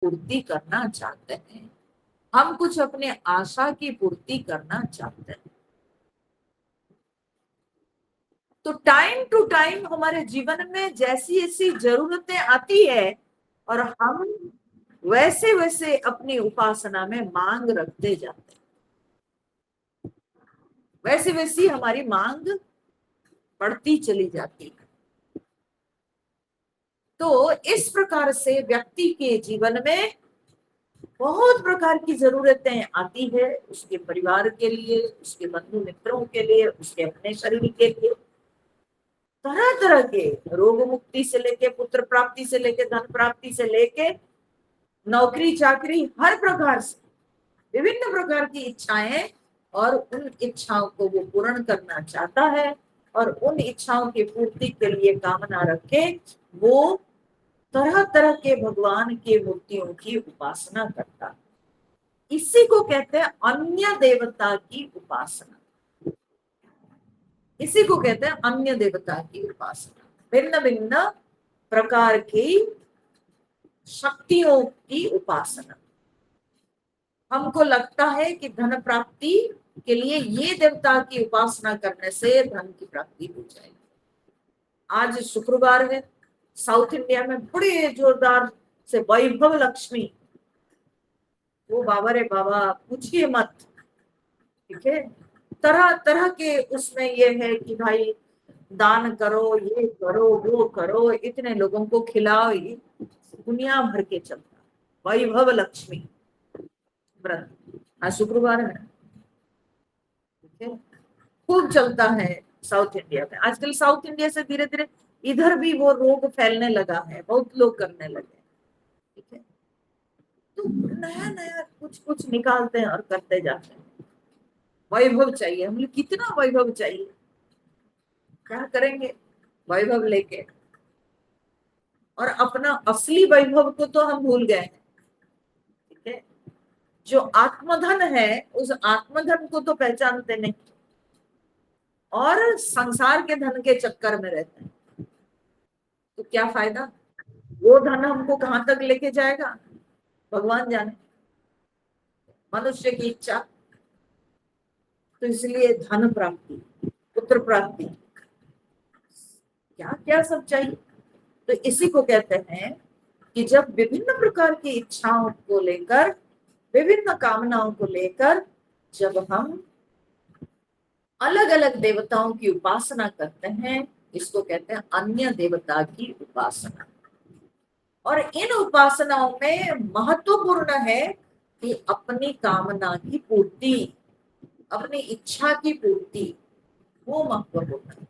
पूर्ति करना चाहते हैं, हम कुछ अपने आशा की पूर्ति करना चाहते हैं। तो टाइम टू टाइम हमारे जीवन में जैसी ऐसी जरूरतें आती है और हम वैसे वैसे अपनी उपासना में मांग रखते जाते हैं, वैसे वैसी हमारी मांग बढ़ती चली जाती है। तो इस प्रकार से व्यक्ति के जीवन में बहुत प्रकार की जरूरतें आती है, उसके परिवार के लिए, उसके बंधु मित्रों के लिए, उसके अपने शरीर के लिए, तरह तरह के, रोग मुक्ति से लेके, पुत्र प्राप्ति से लेके, धन प्राप्ति से लेके, नौकरी चाकरी, हर प्रकार से विभिन्न प्रकार की इच्छाएं, और उन इच्छाओं को वो पूर्ण करना चाहता है और उन इच्छाओं की पूर्ति के लिए कामना रखे वो तरह तरह के भगवान के मूर्तियों की उपासना करता है। इसी को कहते हैं अन्य देवता की उपासना। इसी को कहते हैं अन्य देवता की उपासना। भिन्न भिन्न प्रकार की शक्तियों की उपासना। हमको लगता है कि धन प्राप्ति के लिए ये देवता की उपासना करने से धन की प्राप्ति हो जाएगी। आज शुक्रवार है, साउथ इंडिया में बड़े जोरदार से वैभव लक्ष्मी, वो बाबा रे बाबा पूछिए मत, ठीक है। तरह तरह के उसमें ये है कि भाई दान करो, ये करो, वो करो, इतने लोगों को खिलाओ, ये दुनिया भर के चलता वैभव लक्ष्मी व्रत। आज शुक्रवार है, ठीक है, खूब चलता है साउथ इंडिया में। आजकल साउथ इंडिया से धीरे धीरे इधर भी वो रोग फैलने लगा है, बहुत लोग करने लगे, ठीक है। तो नया नया कुछ कुछ निकालते हैं और करते जाते हैं। वैभव चाहिए, हम लोग कितना वैभव चाहिए, क्या करेंगे वैभव लेके, और अपना असली वैभव को तो हम भूल गए हैं, ठीक है। जो आत्मधन है उस आत्मधन को तो पहचानते नहीं और संसार के धन के चक्कर में रहते हैं। तो क्या फायदा, वो धन हमको कहां तक लेके जाएगा भगवान जाने, मनुष्य की इच्छा। तो इसलिए धन प्राप्ति, पुत्र प्राप्ति, क्या क्या सब चाहिए। तो इसी को कहते हैं कि जब विभिन्न प्रकार की इच्छाओं को लेकर, विभिन्न कामनाओं को लेकर जब हम अलग अलग देवताओं की उपासना करते हैं, इसको कहते हैं अन्य देवता की उपासना। और इन उपासनाओं में महत्वपूर्ण है कि अपनी कामना की पूर्ति, अपनी इच्छा की पूर्ति, वो महत्वपूर्ण है।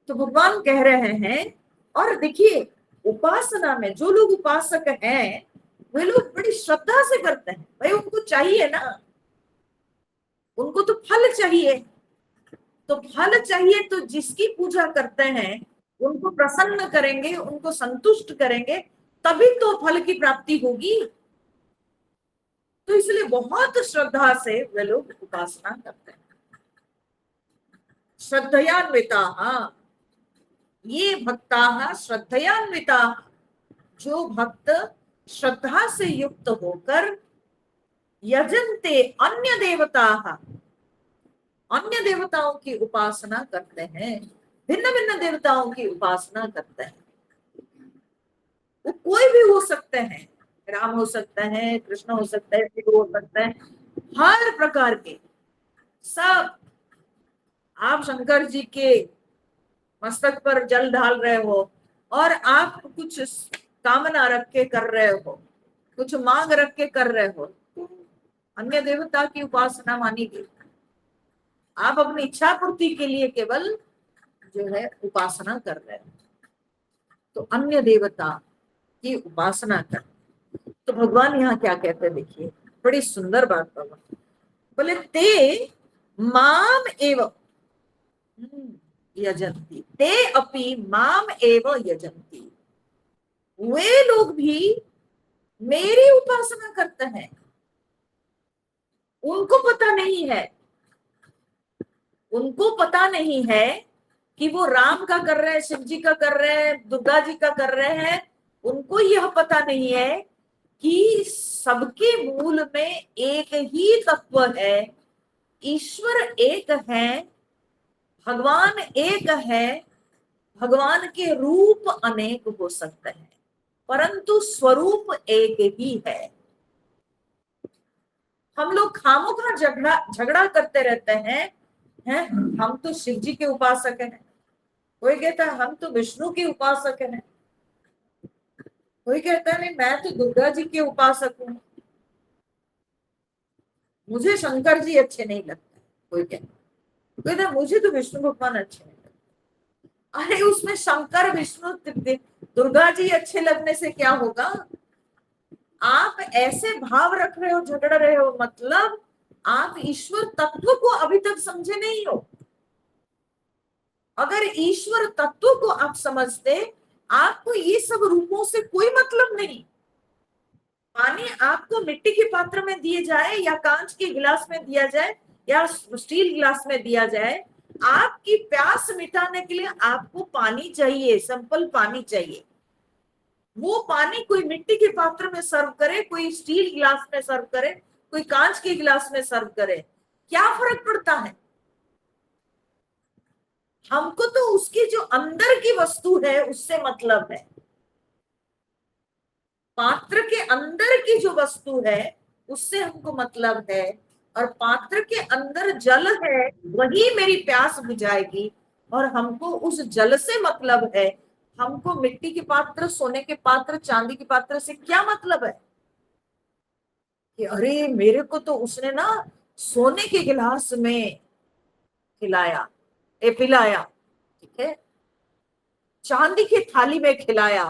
तो भगवान कह रहे हैं, और देखिए उपासना में जो लोग उपासक हैं वे लोग बड़ी श्रद्धा से करते हैं, भाई उनको चाहिए ना, उनको तो फल चाहिए। तो फल चाहिए तो जिसकी पूजा करते हैं उनको प्रसन्न करेंगे, उनको संतुष्ट करेंगे, तभी तो फल की प्राप्ति होगी। तो इसलिए बहुत श्रद्धा से वे लोग उपासना करते हैं। श्रद्धयान्विता, ये भक्ता श्रद्धयान्विता, जो भक्त श्रद्धा से युक्त होकर यजन्ते अन्य देवता, अन्य देवताओं की उपासना करते हैं, भिन्न भिन्न देवताओं की उपासना करते हैं। वो कोई भी हो सकते हैं, राम हो सकते हैं, कृष्ण हो सकते हैं, शिव हो सकते हैं, हर प्रकार के सब। आप शंकर जी के मस्तक पर जल ढाल रहे हो और आप कुछ कामना रख के कर रहे हो, कुछ मांग रख के कर रहे हो, तो अन्य देवता की उपासना मानी गई। आप अपनी इच्छा पूर्ति के लिए केवल जो है उपासना कर रहे हो, तो अन्य देवता की उपासना कर। तो भगवान यहाँ क्या कहते हैं, देखिए बड़ी सुंदर बात भगवान बोले, ते माम एव यजन्ति, ते अपि माम एव यजन्ति, वे लोग भी मेरी उपासना करते हैं। उनको पता नहीं है, उनको पता नहीं है कि वो राम का कर रहे हैं, शिव जी का कर रहे हैं, दुर्गा जी का कर रहे हैं, उनको यह पता नहीं है कि सबके मूल में एक ही तत्व है, ईश्वर एक है, भगवान एक है। भगवान के रूप अनेक हो सकते हैं परंतु स्वरूप एक ही है। हम लोग खामोखा झगड़ा झगड़ा करते रहते हैं, हम तो शिव जी के उपासक हैं, कोई कहता है हम तो विष्णु के उपासक हैं, कोई कहता है नहीं मैं तो दुर्गा जी के उपासक हूँ, मुझे शंकर जी अच्छे नहीं लगते, कोई कहता मुझे तो विष्णु भगवान अच्छे नहीं लगते। अरे उसमें शंकर विष्णु दुर्गा जी अच्छे लगने से क्या होगा? आप ऐसे भाव रख रहे हो, झगड़ रहे हो, मतलब आप ईश्वर तत्व को अभी तक समझे नहीं हो। अगर ईश्वर तत्व को आप समझते, आपको ये सब रूपों से कोई मतलब नहीं। पानी आपको मिट्टी के पात्र में दिए जाए या कांच के गिलास में दिया जाए या स्टील गिलास में दिया जाए, आपकी प्यास मिटाने के लिए आपको पानी चाहिए, सिंपल पानी चाहिए। वो पानी कोई मिट्टी के पात्र में सर्व करे, कोई स्टील गिलास में सर्व करे, कोई कांच के गिलास में सर्व करे, क्या फर्क पड़ता है? हमको तो उसकी जो अंदर की वस्तु है उससे मतलब है। पात्र के अंदर की जो वस्तु है उससे हमको मतलब है, और पात्र के अंदर जल है, वही मेरी प्यास बुझाएगी, और हमको उस जल से मतलब है। हमको मिट्टी के पात्र, सोने के पात्र, चांदी के पात्र से क्या मतलब है कि अरे मेरे को तो उसने ना सोने के गिलास में खिलाया, पिलाया, ठीक है, चांदी की थाली में खिलाया।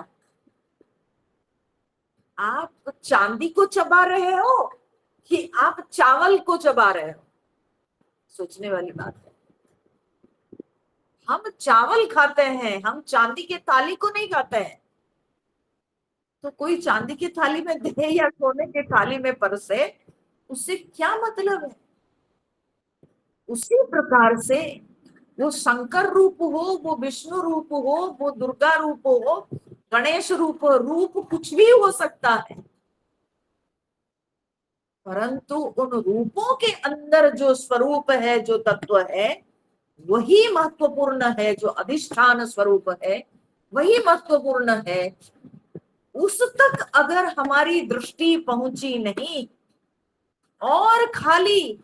आप चांदी को चबा रहे हो कि आप चावल को चबा रहे हो? सोचने वाली बात है। हम चावल खाते हैं, हम चांदी के थाली को नहीं खाते हैं। तो कोई चांदी की थाली में दे या सोने की थाली में परसे, उससे क्या मतलब है? उसी प्रकार से वो शंकर रूप हो, वो विष्णु रूप हो, वो दुर्गा रूप हो, गणेश रूप हो, रूप कुछ भी हो सकता है, परंतु उन रूपों के अंदर जो स्वरूप है, जो तत्व है, वही महत्वपूर्ण है। जो अधिष्ठान स्वरूप है वही महत्वपूर्ण है। उस तक अगर हमारी दृष्टि पहुंची नहीं, और खाली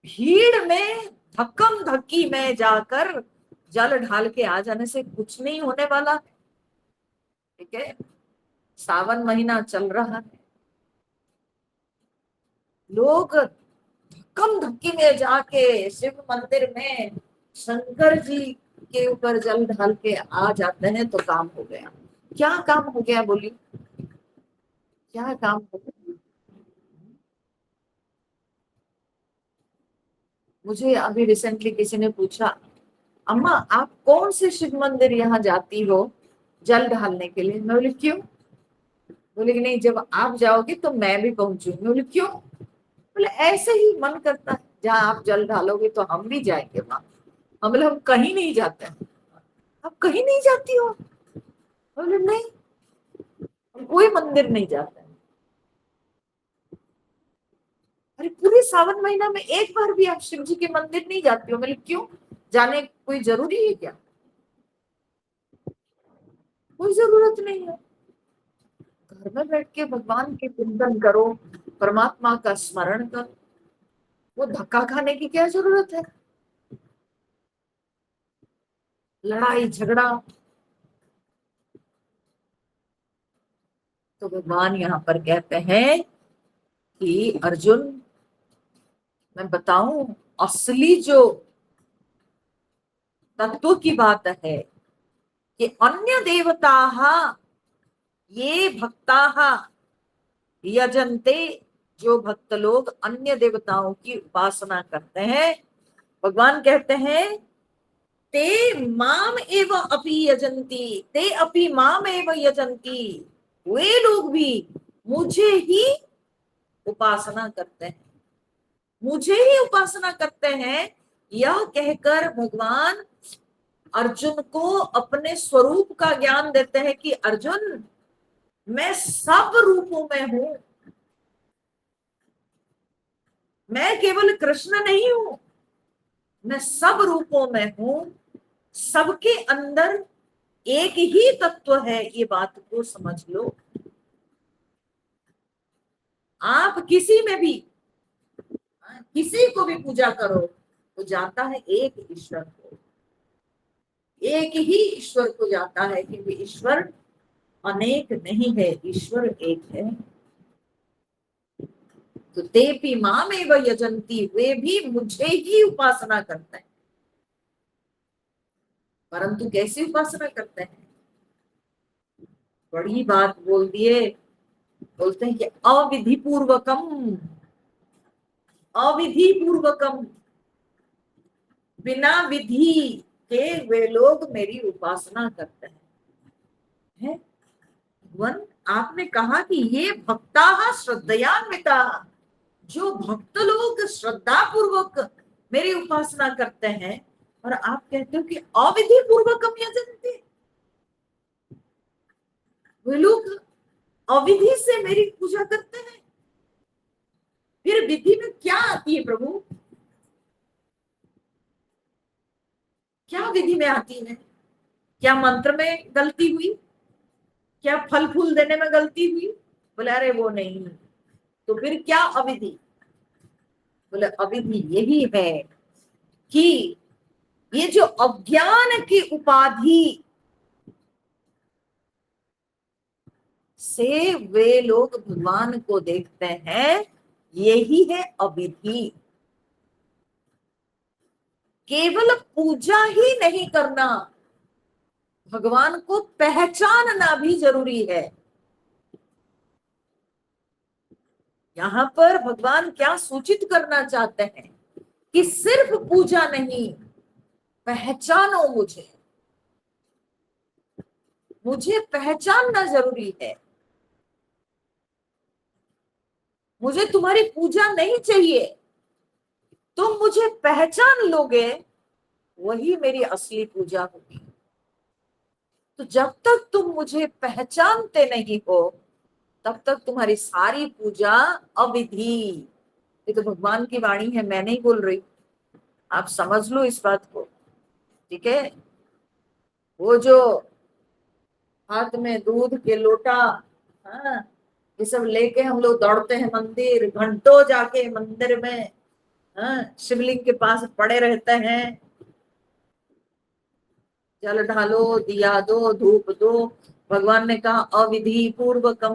भीड़ में धक्कम धक्की में जाकर जल ढाल के आ जाने से कुछ नहीं होने वाला। ठीक है, सावन महीना चल रहा है, लोग धक्कम धक्की में जाके शिव मंदिर में शंकर जी के ऊपर जल ढाल के आ जाते हैं तो काम हो गया। क्या काम हो गया बोली? क्या काम हो गया? मुझे अभी रिसेंटली किसी ने पूछा, अम्मा आप कौन से शिव मंदिर यहाँ जाती हो जल ढालने के लिए? मैं बोली क्यों? बोले कि नहीं जब आप जाओगे तो मैं भी पहुंचूंगी। मैं बोली क्यों? बोले ऐसे ही मन करता है, जहाँ आप जल ढालोगे तो हम भी जाएंगे वहां। हम बोले हम कहीं नहीं जाते हैं। आप कहीं नहीं जाती हो? बोले नहीं, हम कोई मंदिर नहीं जाते हैं। अरे पूरे सावन महीना में एक बार भी आप शिव जी के मंदिर नहीं जाती हो? बोले क्यों, जाने कोई जरूरी है क्या? कोई जरूरत नहीं है। घर में बैठ के भगवान के चिंतन करो, परमात्मा का स्मरण करो, वो धक्का खाने की क्या जरूरत है? लड़ाई झगड़ा। तो भगवान यहाँ पर कहते हैं कि अर्जुन मैं बताऊं, असली जो तत्व की बात है कि अन्य देवता ये भक्ता यजन्ते, जो भक्त लोग अन्य देवताओं की उपासना करते हैं, भगवान कहते हैं ते माम एव अपि यजन्ति, ते अपि माम एव यजन्ति, वे लोग भी मुझे ही उपासना करते हैं, मुझे ही उपासना करते हैं। यह कहकर भगवान अर्जुन को अपने स्वरूप का ज्ञान देते हैं कि अर्जुन, मैं सब रूपों में हूं, मैं केवल कृष्ण नहीं हूं, मैं सब रूपों में हूं, सबके अंदर एक ही तत्व है, ये बात को समझ लो। आप किसी में भी किसी को भी पूजा करो तो जाता है एक ईश्वर को, एक ही ईश्वर को जाता है, क्योंकि ईश्वर अनेक नहीं है, ईश्वर एक है। तो तेपी मामेव यजंती, वे भी मुझे ही उपासना करते हैं। परंतु कैसी उपासना करते हैं? बड़ी बात बोल दिए, बोलते हैं कि अविधि पूर्वकम, अविधि पूर्वकम, बिना विधि के वे लोग मेरी उपासना करते हैं। है? भगवान आपने कहा कि ये भक्ता श्रद्धयान्विता, जो भक्त लोग श्रद्धा पूर्वक मेरी उपासना करते हैं, और आप कहते हो कि अविधि पूर्वकम यजन्ति, वे लोग अविधि से मेरी पूजा करते हैं। फिर विधि में क्या आती है प्रभु? क्या विधि में आती है? क्या मंत्र में गलती हुई? क्या फल फूल देने में गलती हुई? बोले अरे वो नहीं। तो फिर क्या अविधि? बोले अविधि यही है कि ये जो अज्ञान की उपाधि से वे लोग भगवान को देखते हैं, यही है अविधि। केवल पूजा ही नहीं करना, भगवान को पहचानना भी जरूरी है। यहाँ पर भगवान क्या सूचित करना चाहते हैं कि सिर्फ पूजा नहीं, पहचानो मुझे, मुझे पहचानना जरूरी है। मुझे तुम्हारी पूजा नहीं चाहिए, तुम मुझे पहचान लोगे, वही मेरी असली पूजा होगी। तो जब तक तुम मुझे पहचानते नहीं हो, तब तक तुम्हारी सारी पूजा अविधि। ये तो भगवान की वाणी है, मैं नहीं बोल रही, आप समझ लो इस बात को, ठीक है? वो जो हाथ में दूध के लोटा, हाँ, ये सब लेके हम लोग दौड़ते हैं मंदिर, घंटों जाके मंदिर में, हाँ, शिवलिंग के पास पड़े रहते हैं, जल ढालो, दिया दो, धूप दो। भगवान ने कहा अविधि पूर्वकम,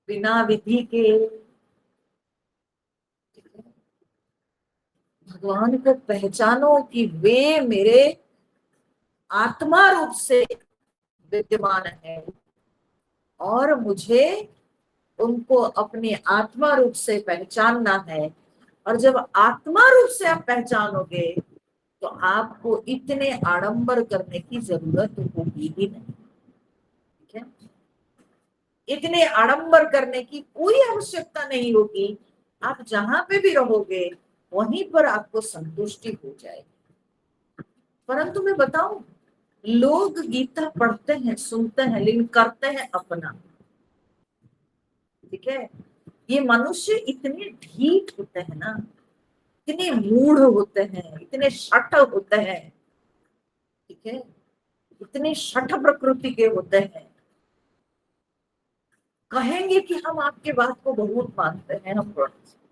बिना विधि के। भगवान को पहचानो कि वे मेरे आत्मा रूप से विद्यमान है, और मुझे उनको अपने आत्मा रूप से पहचानना है। और जब आत्मा रूप से आप पहचानोगे तो आपको इतने आडंबर करने की जरूरत होगी ही नहीं, ठीक है? इतने आडंबर करने की कोई आवश्यकता नहीं होगी। आप जहां पे भी रहोगे वहीं पर आपको संतुष्टि हो जाएगी। परंतु मैं बताऊं, लोग गीता पढ़ते हैं, सुनते हैं, लेकिन करते हैं अपना, ठीक है? ये मनुष्य इतने ढीठ होते हैं ना, इतने मूढ़ होते हैं, इतने शठ होते हैं, ठीक है? इतने शठ प्रकृति के होते हैं, कहेंगे कि हम आपके बात को बहुत मानते हैं, हम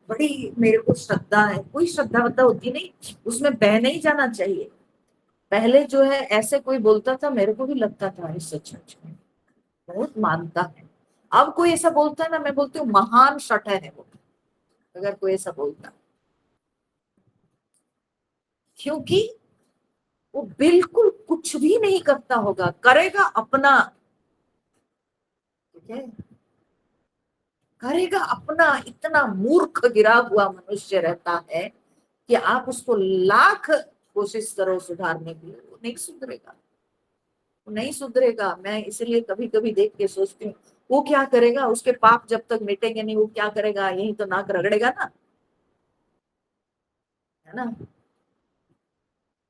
बड़ी मेरे को श्रद्धा है। कोई श्रद्धा वद्धा होती नहीं, उसमें बह नहीं जाना चाहिए। पहले जो है ऐसे कोई बोलता था, मेरे को भी लगता था इस सच में बहुत मानता है। अब कोई ऐसा बोलता है ना, मैं बोलती हूँ महान शठ है वो, अगर कोई ऐसा बोलता, क्योंकि वो बिल्कुल कुछ भी नहीं करता होगा, करेगा अपना, ठीक है? करेगा अपना। इतना मूर्ख गिरा हुआ मनुष्य रहता है कि आप उसको लाख कोशिश करो सुधारने की, वो नहीं सुधरेगा, वो नहीं सुधरेगा। मैं इसलिए कभी कभी देख के सोचती हूँ, वो क्या करेगा, उसके पाप जब तक मिटेंगे नहीं, वो क्या करेगा, यही तो नाक रगड़ेगा ना, है ना?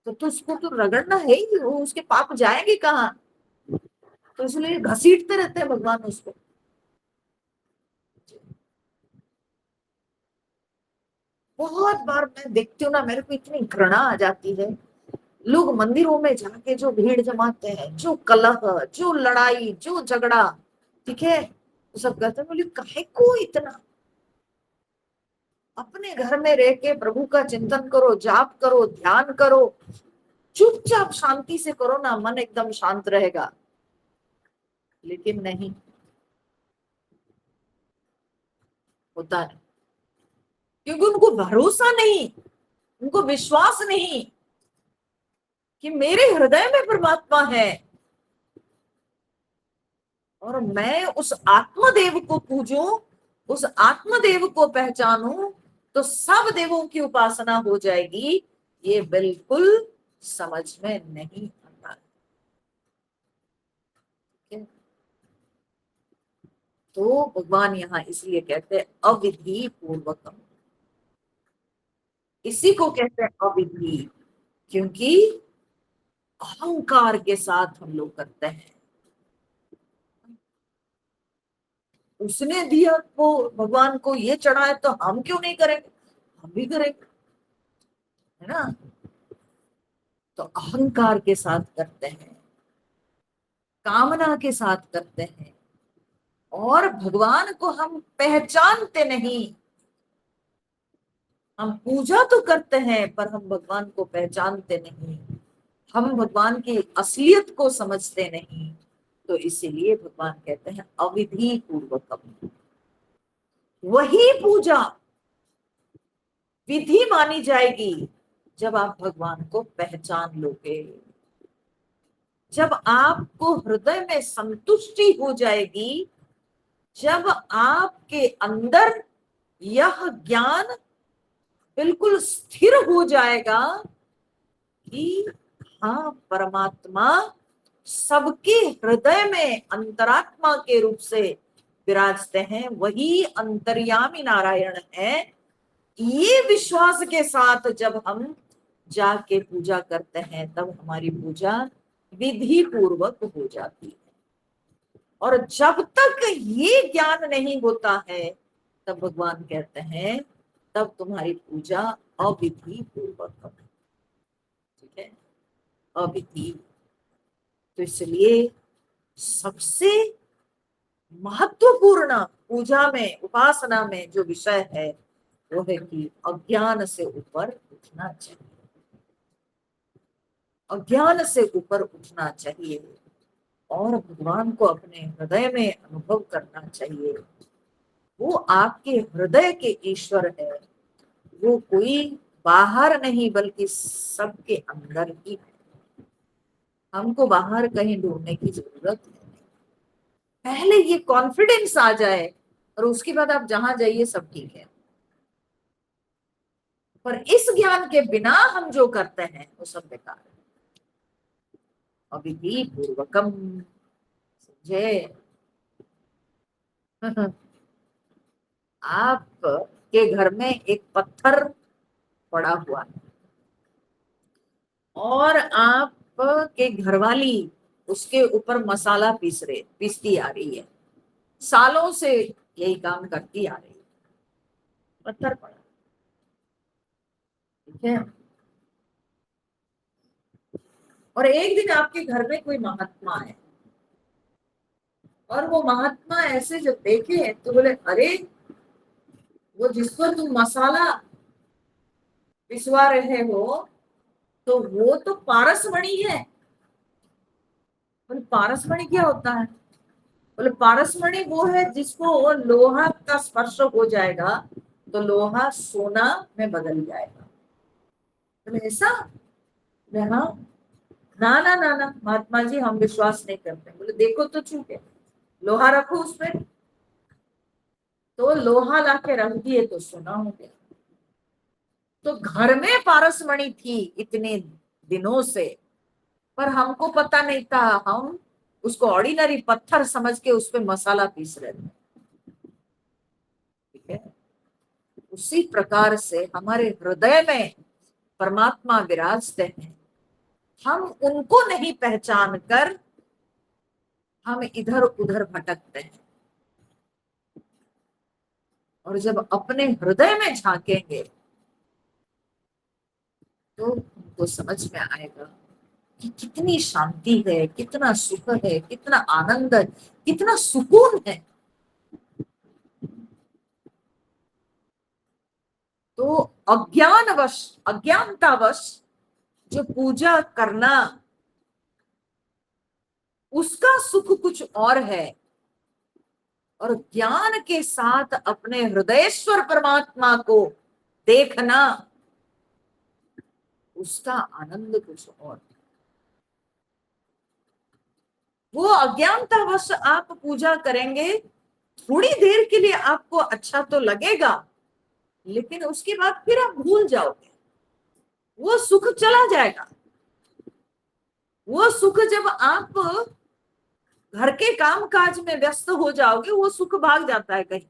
तो उसको तो रगड़ना है ही, वो उसके पाप जाएंगे कहाँ? तो इसलिए घसीटते रहते हैं भगवान उसको। बहुत बार मैं देखती हूँ ना, मेरे को इतनी घृणा आ जाती है, लोग मंदिरों में जाके जो भीड़ जमाते हैं, जो कलह, जो लड़ाई, जो झगड़ा, ठीक है, तो सब कहते हैं, बोले काहे को इतना? अपने घर में रह के प्रभु का चिंतन करो, जाप करो, ध्यान करो, चुपचाप शांति से करो ना, मन एकदम शांत रहेगा। लेकिन नहीं होता नहीं, क्योंकि उनको भरोसा नहीं, उनको विश्वास नहीं कि मेरे हृदय में परमात्मा है, और मैं उस आत्मदेव को पूजूं, उस आत्मदेव को पहचानूं, तो सब देवों की उपासना हो जाएगी। ये बिल्कुल समझ में नहीं आता। तो भगवान यहाँ इसलिए कहते हैं अविधि पूर्वकम, इसी को कहते हैं अविधि, क्योंकि अहंकार के साथ हम लोग करते हैं। उसने दिया वो भगवान को, ये चढ़ाए तो हम क्यों नहीं करेंगे, हम भी करेंगे, है ना? तो अहंकार के साथ करते हैं, कामना के साथ करते हैं, और भगवान को हम पहचानते नहीं। हम पूजा तो करते हैं पर हम भगवान को पहचानते नहीं, हम भगवान की असलियत को समझते नहीं। तो इसीलिए भगवान कहते हैं अविधि पूर्वकम। वही पूजा विधि मानी जाएगी जब आप भगवान को पहचान लोगे, जब आपको हृदय में संतुष्टि हो जाएगी, जब आपके अंदर यह ज्ञान बिल्कुल स्थिर हो जाएगा कि हाँ, परमात्मा सबके हृदय में अंतरात्मा के रूप से विराजते हैं, वही अंतर्यामी नारायण है। ये विश्वास के साथ जब हम जाके पूजा करते हैं, तब हमारी पूजा विधि पूर्वक हो जाती है। और जब तक ये ज्ञान नहीं होता है, तब भगवान कहते हैं तब तुम्हारी पूजा अविधि पूर्वक है, ठीक है, अविधि। तो इसलिए सबसे महत्वपूर्ण पूजा में, उपासना में जो विषय है, वो है कि अज्ञान से ऊपर उठना चाहिए, अज्ञान से ऊपर उठना चाहिए, और भगवान को अपने हृदय में अनुभव करना चाहिए। वो आपके हृदय के ईश्वर है, वो कोई बाहर नहीं बल्कि सबके अंदर ही है। हमको बाहर कहीं ढूंढने की जरूरत है। पहले ये कॉन्फिडेंस आ जाए, और उसके बाद आप जहां जाइए सब ठीक है। पर इस ज्ञान के बिना हम जो करते हैं वो सब बेकार है। अविधि पूर्वकम, समझे? आप के घर में एक पत्थर पड़ा हुआ है, और आप के घरवाली उसके ऊपर मसाला पीसती आ रही है, सालों से यही काम करती आ रही है, पत्थर पड़ा, ठीक है। और एक दिन आपके घर में कोई महात्मा है, और वो महात्मा ऐसे जब देखे तो बोले, अरे वो जिसको तुम मसाला पिसवा रहे हो, तो वो तो पारसमणि है। बोले पारसमणि क्या होता है? बोले पारसमणि वो है जिसको लोहा का स्पर्श हो जाएगा तो लोहा सोना में बदल जाएगा। बोले ऐसा? बोले हाँ। ना ना ना ना महात्मा जी, हम विश्वास नहीं करते। बोले देखो तो छू के, लोहा रखो उसमें, तो लोहा लाके रख दिए तो सोना हो गया। तो घर में पारसमणि थी इतने दिनों से, पर हमको पता नहीं था, हम उसको ऑर्डिनरी पत्थर समझ के उस पे मसाला पीस रहे थे, ठीक है। उसी प्रकार से हमारे हृदय में परमात्मा विराजते हैं, हम उनको नहीं पहचान कर हम इधर उधर भटकते हैं। और जब अपने हृदय में झांकेंगे तो उनको समझ में आएगा कि कितनी शांति है, कितना सुख है, कितना आनंद है, कितना सुकून है। तो अज्ञानतावश जो पूजा करना, उसका सुख कुछ और है, और ज्ञान के साथ अपने हृदयेश्वर परमात्मा को देखना, उसका आनंद कुछ और है। वो अज्ञानतावश आप पूजा करेंगे, थोड़ी देर के लिए आपको अच्छा तो लगेगा, लेकिन उसके बाद फिर आप भूल जाओगे, वो सुख चला जाएगा। वो सुख जब आप घर के काम काज में व्यस्त हो जाओगे, वो सुख भाग जाता है कहीं।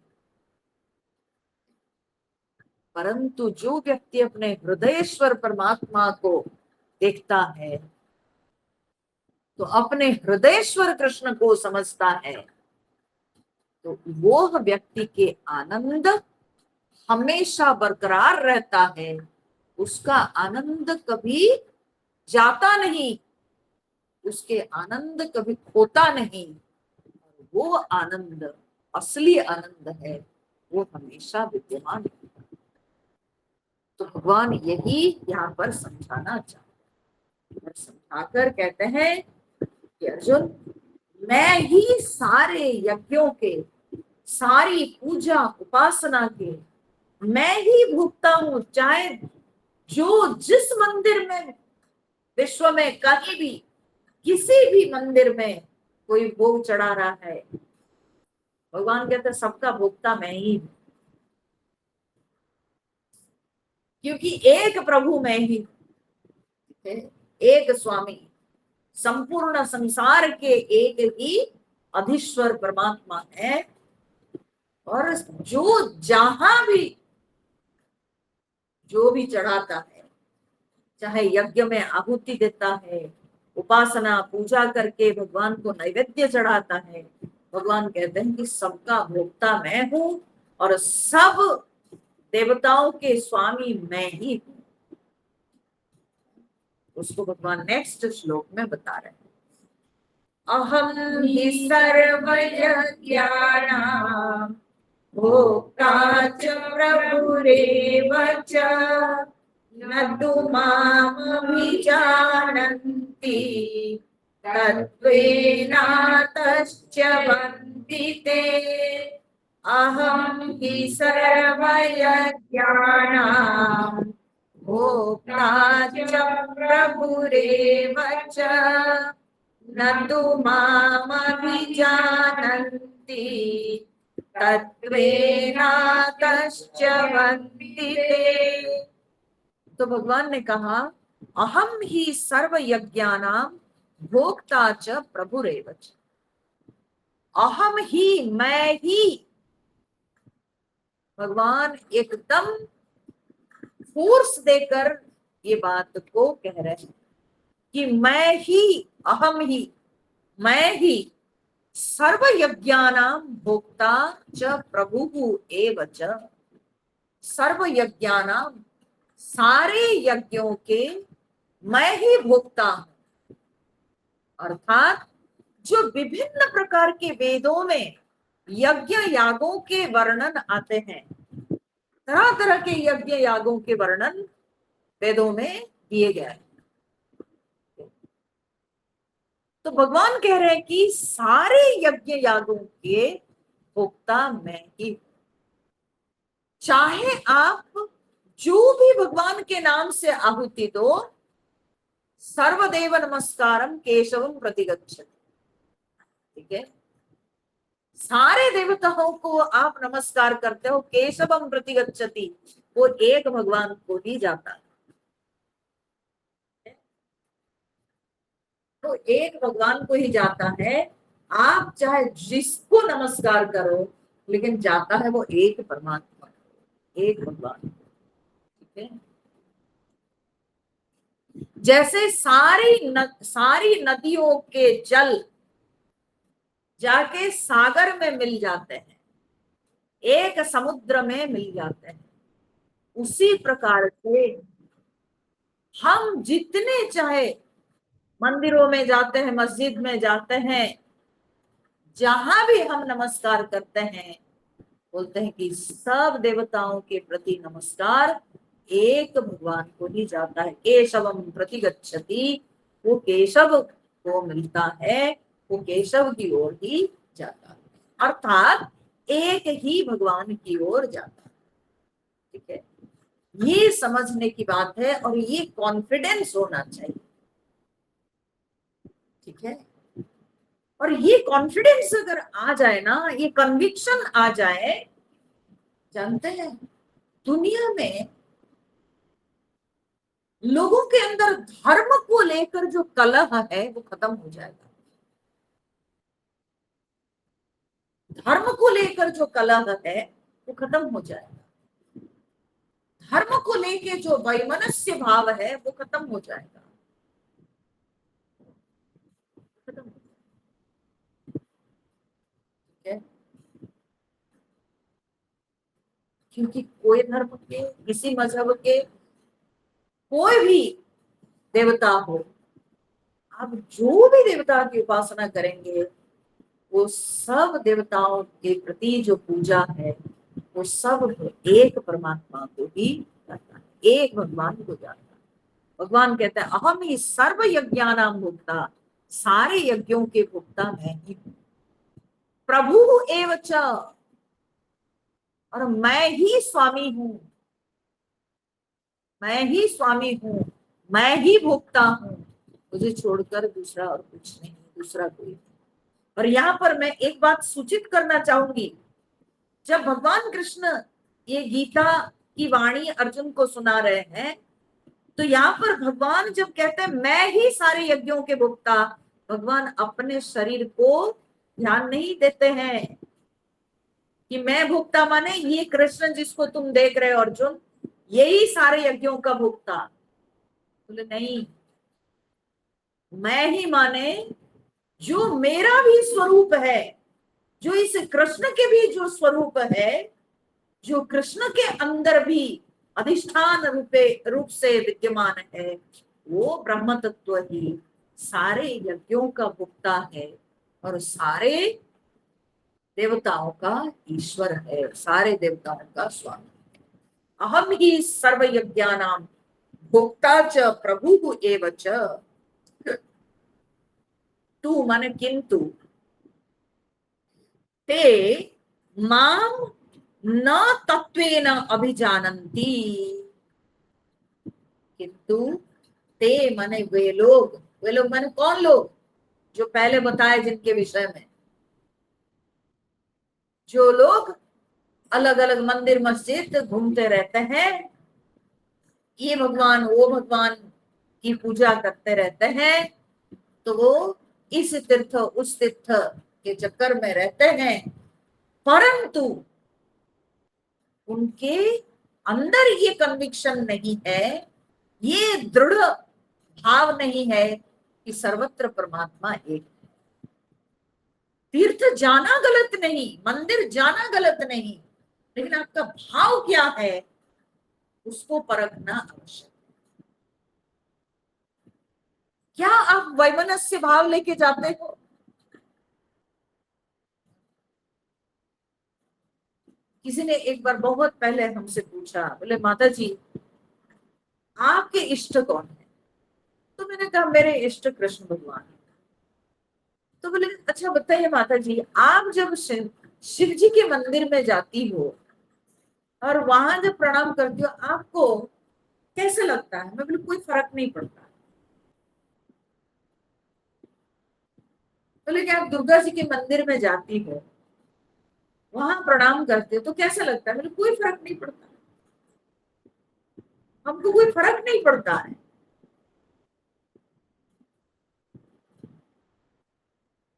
परंतु जो व्यक्ति अपने हृदयेश्वर परमात्मा को देखता है, तो अपने हृदयेश्वर कृष्ण को समझता है, तो वो व्यक्ति के आनंद हमेशा बरकरार रहता है। उसका आनंद कभी जाता नहीं, उसके आनंद कभी खोता नहीं। वो आनंद असली आनंद है, वो हमेशा विद्यमान है। तो भगवान यही यहाँ पर समझाना चाहते हैं। समझाकर कहते हैं कि अर्जुन, मैं ही सारे यज्ञों के, सारी पूजा उपासना के मैं ही भोगता हूं। चाहे जो जिस मंदिर में, विश्व में कहीं भी, किसी भी मंदिर में कोई भोग चढ़ा रहा है, भगवान कहते हैं सबका भोगता मैं ही हूं। क्योंकि एक प्रभु मैं ही, एक स्वामी, संपूर्ण संसार के एक ही अधीश्वर परमात्मा है। और जो जहां भी जो भी चढ़ाता है, चाहे यज्ञ में आहुति देता है, उपासना पूजा करके भगवान को नैवेद्य चढ़ाता है, भगवान कहते हैं कि सबका भोक्ता मैं हूं और सब देवताओं के स्वामी मैं ही हूं। उसको भगवान नेक्स्ट श्लोक में बता रहे हैं। अहम हि सर्वयज्ञानां भोक्ता च प्रभुरेव च न तु मामभिजानन्ति तत्त्वेनातश्च वन्ति ते। अहम हि सर्वयज्ञानां भोक्ता च प्रभुरेव च न तु मामभिजानन्ति तत्त्वेनातश्च वन्ति ते। तो भगवान ने कहा, अहम ही सर्व यज्ञानां भोक्ता च प्रभुरेव च। अहम ही, मैं ही। भगवान एकदम फोर्स देकर ये बात को कह रहे हैं कि मैं ही, अहम ही, मैं ही सर्व यज्ञानां भोक्ता च प्रभुः एव च। सर्व यज्ञानां, सारे यज्ञों के मैं ही भोक्ता हूं। अर्थात जो विभिन्न प्रकार के वेदों में यज्ञ यागों के वर्णन आते हैं, तरह तरह के यज्ञ यागों के वर्णन वेदों में दिए गए हैं। तो भगवान कह रहे हैं कि सारे यज्ञ यागों के भोक्ता मैं ही। चाहे आप जो भी भगवान के नाम से आहुति दो, सर्वदेव नमस्कारम केशवम प्रतिगच्छति। ठीक है, सारे देवताओं को आप नमस्कार करते हो, केशवम प्रतिगच्छति, वो एक भगवान को ही जाता है। तो एक भगवान को ही जाता है। आप चाहे जिसको नमस्कार करो, लेकिन जाता है वो एक परमात्मा, एक भगवान। ठीक है, जैसे सारी नदियों के जल जाके सागर में मिल जाते हैं, एक समुद्र में मिल जाते हैं, उसी प्रकार से हम जितने चाहे मंदिरों में जाते हैं, मस्जिद में जाते हैं, जहां भी हम नमस्कार करते हैं, बोलते हैं कि सब देवताओं के प्रति नमस्कार एक भगवान को ही जाता है। केशवम प्रति गच्छति, वो केशव को मिलता है, वो केशव की ओर ही जाता है, अर्थात एक ही भगवान की ओर जाता है। ठीक है, ये समझने की बात है और ये कॉन्फिडेंस होना चाहिए। ठीक है, और ये कॉन्फिडेंस अगर आ जाए ना, ये कन्विक्शन आ जाए, जानते हैं दुनिया में लोगों के अंदर धर्म को लेकर जो कलह है वो खत्म हो जाएगा। धर्म को लेकर जो कलह है वो खत्म हो जाएगा। धर्म को लेकर जो वैमनस्य भाव है वो खत्म हो जाएगा। खत्म हो जाएगा। क्योंकि कोई धर्म के, किसी मजहब के कोई भी देवता हो, आप जो भी देवता की उपासना करेंगे, वो सब देवताओं के प्रति जो पूजा है वो सब एक परमात्मा को ही करता है, एक भगवान को जानता है। भगवान कहते हैं अहम ही सर्व यज्ञानाम भोक्ता, सारे यज्ञों के भोक्ता मैं ही हूं। प्रभु एव च, और मैं ही स्वामी हूं, मैं ही स्वामी हूं, मैं ही भोक्ता हूं, मुझे छोड़कर दूसरा और कुछ नहीं, दूसरा कोई नहीं। और यहाँ पर मैं एक बात सूचित करना चाहूंगी, जब भगवान कृष्ण ये गीता की वाणी अर्जुन को सुना रहे हैं, तो यहाँ पर भगवान जब कहते हैं मैं ही सारे यज्ञों के भोक्ता, भगवान अपने शरीर को ध्यान नहीं देते हैं कि मैं भोक्ता माने ये कृष्ण जिसको तुम देख रहे हो अर्जुन, यही सारे यज्ञों का भोक्ता। बोले नहीं, मैं ही माने जो मेरा भी स्वरूप है, जो इस कृष्ण के भी जो स्वरूप है, जो कृष्ण के अंदर भी अधिष्ठान रूप से विद्यमान है, वो ब्रह्म तत्व ही सारे यज्ञों का भोक्ता है और सारे देवताओं का ईश्वर है, सारे देवताओं का स्वामी। अहम ही सर्व यज्ञानाम भोक्ता च प्रभु एव च, तू माने किंतु, ते माम न तत्वेन अभिजानन्ति, किंतु ते माने वे लोग माने कौन लोग, जो पहले बताए जिनके विषय में, जो लोग अलग अलग मंदिर मस्जिद घूमते रहते हैं, ये भगवान वो भगवान की पूजा करते रहते हैं, तो वो इस तीर्थ उस तीर्थ के चक्कर में रहते हैं, परंतु उनके अंदर ये कन्विक्शन नहीं है, ये दृढ़ भाव नहीं है कि सर्वत्र परमात्मा एक। तीर्थ जाना गलत नहीं, मंदिर जाना गलत नहीं, लेकिन आपका भाव क्या है उसको परखना आवश्यक। क्या आप वैमनस्य भाव लेके जाते हो? किसी ने एक बार बहुत पहले हमसे पूछा, बोले माता जी आपके इष्ट कौन है? तो मैंने कहा मेरे इष्ट कृष्ण भगवान। तो बोले अच्छा बताइए माता जी, आप जब शिव जी के मंदिर में जाती हो और वहां जब प्रणाम करती हो, आपको कैसे लगता है? मैं बोले कोई फर्क नहीं पड़ता। बोले कि आप दुर्गा जी के मंदिर में जाती हो, वहां प्रणाम करते हो तो कैसे लगता है? बोले कोई फर्क नहीं पड़ता, हमको कोई फर्क नहीं पड़ता है।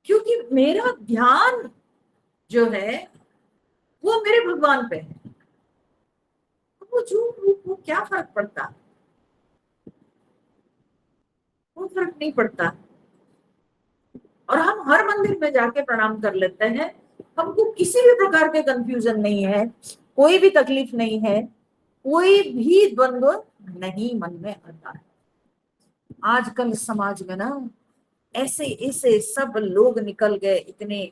क्योंकि मेरा ध्यान जो है वो मेरे भगवान पे है, वो जो वो क्या फर्क पड़ता है? कोई फर्क नहीं पड़ता। और हम हर मंदिर में जाके प्रणाम कर लेते हैं, हमको किसी भी प्रकार के कंफ्यूजन नहीं है, कोई भी तकलीफ नहीं है, कोई भी द्वंद्व नहीं मन में आता है। आजकल समाज में ना ऐसे ऐसे सब लोग निकल गए, इतने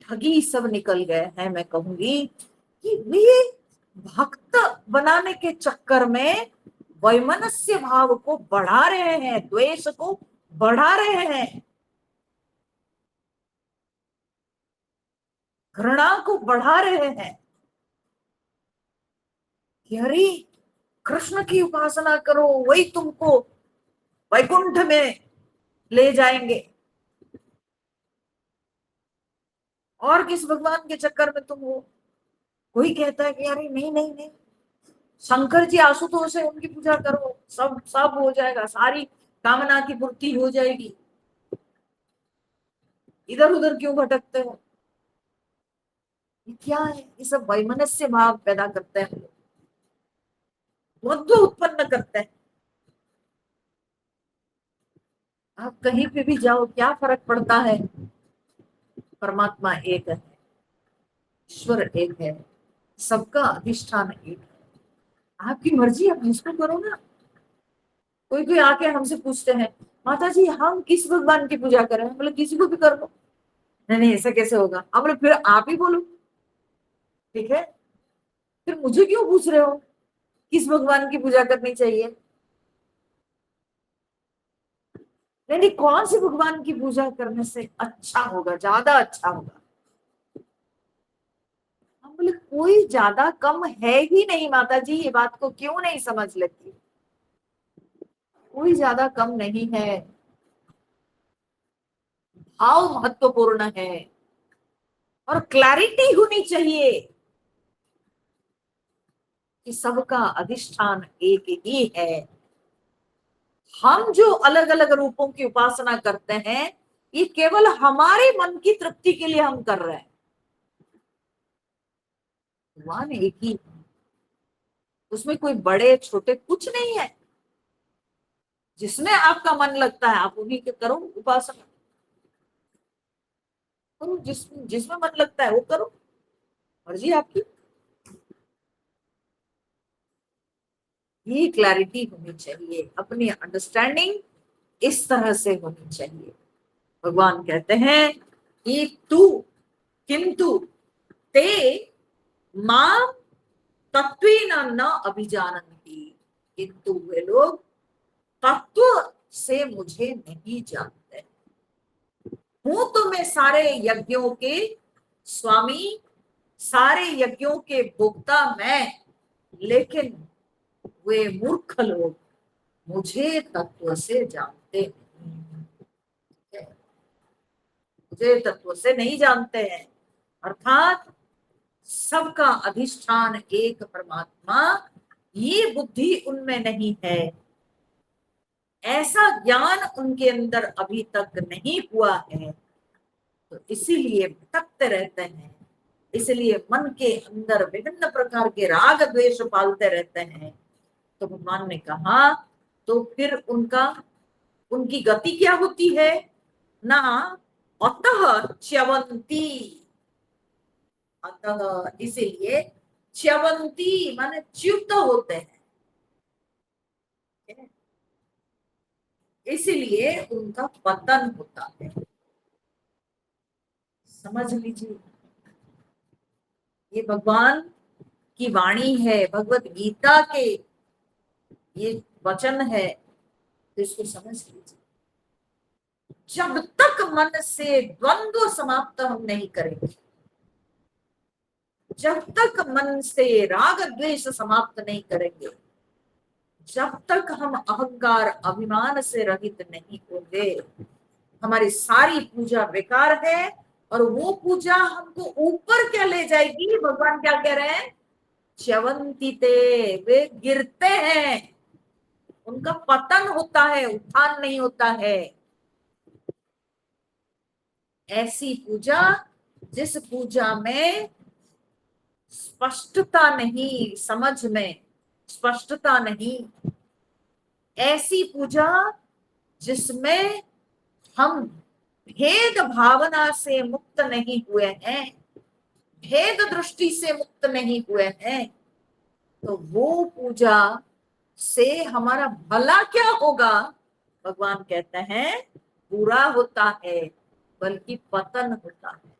ठगी सब निकल गए हैं, मैं कहूंगी कि वे भक्त बनाने के चक्कर में वैमनस्य भाव को बढ़ा रहे हैं, द्वेष को बढ़ा रहे हैं, घृणा को बढ़ा रहे हैं कि अरे कृष्ण की उपासना करो, वही तुमको वैकुंठ में ले जाएंगे, और किस भगवान के चक्कर में तुम हो। कोई कहता है कि अरे नहीं नहीं नहीं, शंकर जी आशुतोष है, उनकी पूजा करो, सब सब हो जाएगा, सारी कामना की पूर्ति हो जाएगी। इधर उधर क्यों भटकते हो? ये क्या है? ये सब वैमनस्य भाव पैदा करते हैं, द्वंद्व उत्पन्न करते हैं। आप कहीं पे भी जाओ, क्या फर्क पड़ता है? परमात्मा एक है, ईश्वर एक है, सबका अधिष्ठान एक है। आपकी मर्जी, आप जिसको करो ना। कोई कोई आके हमसे पूछते हैं, माता जी हम किस भगवान की पूजा करें? बोले किसी को भी कर लो। नहीं नहीं, ऐसा कैसे होगा? आप बोले फिर आप ही बोलो। ठीक है, फिर मुझे क्यों पूछ रहे हो किस भगवान की पूजा करनी चाहिए? नहीं नहीं, कौन से भगवान की पूजा करने से अच्छा होगा, ज्यादा अच्छा होगा? हम बोले कोई ज्यादा कम है ही नहीं माता जी, ये बात को क्यों नहीं समझ लेती? कोई ज्यादा कम नहीं है, भाव महत्वपूर्ण है, और क्लैरिटी होनी चाहिए कि सबका अधिष्ठान एक ही है। हम जो अलग अलग रूपों की उपासना करते हैं, ये केवल हमारे मन की तृप्ति के लिए हम कर रहे हैं। भगवान एक ही, उसमें कोई बड़े छोटे कुछ नहीं है। जिसमें आपका मन लगता है आप उन्हीं के करो उपासना, करो जिसमें मन लगता है वो करो, मर्जी आपकी। ये क्लैरिटी होनी चाहिए, अपनी अंडरस्टैंडिंग इस तरह से होनी चाहिए। भगवान कहते हैं कि तू किंतु ते मां तत्वेन न अभिजानन्ति, किंतु वे लोग तत्व से मुझे नहीं जानते। हूं तो मैं सारे यज्ञों के स्वामी, सारे यज्ञों के भोक्ता मैं, लेकिन वे मूर्ख लोग मुझे तत्व से जानते नहीं, मुझे तत्व से नहीं जानते हैं। अर्थात सबका अधिष्ठान एक परमात्मा, ये बुद्धि उनमें नहीं है, ऐसा ज्ञान उनके अंदर अभी तक नहीं हुआ है, तो इसीलिए भटकते रहते हैं, इसलिए मन के अंदर विभिन्न प्रकार के राग द्वेष पालते रहते हैं। तो भगवान ने कहा, तो फिर उनकी गति क्या होती है ना? अतः च्यवंती, अतः इसीलिए च्यवंती माने च्युत होते हैं, इसीलिए उनका पतन होता है। समझ लीजिए, ये भगवान की वाणी है, भगवत गीता के ये वचन है, तो इसको समझ लीजिए। जब तक मन से द्वंद्व समाप्त हम नहीं करेंगे, जब तक मन से राग द्वेष समाप्त नहीं करेंगे, जब तक हम अहंकार अभिमान से रहित नहीं होंगे, हमारी सारी पूजा बेकार है। और वो पूजा हमको ऊपर क्या ले जाएगी? भगवान क्या कह रहे हैं? च्यवंतीते, वे गिरते हैं, उनका पतन होता है, उत्थान नहीं होता है। ऐसी पूजा जिस पूजा में स्पष्टता नहीं, समझ में स्पष्टता नहीं, ऐसी पूजा जिसमें हम भेद भावना से मुक्त नहीं हुए हैं, भेद दृष्टि से मुक्त नहीं हुए हैं, तो वो पूजा से हमारा भला क्या होगा? भगवान कहते हैं बुरा होता है, बल्कि पतन होता है।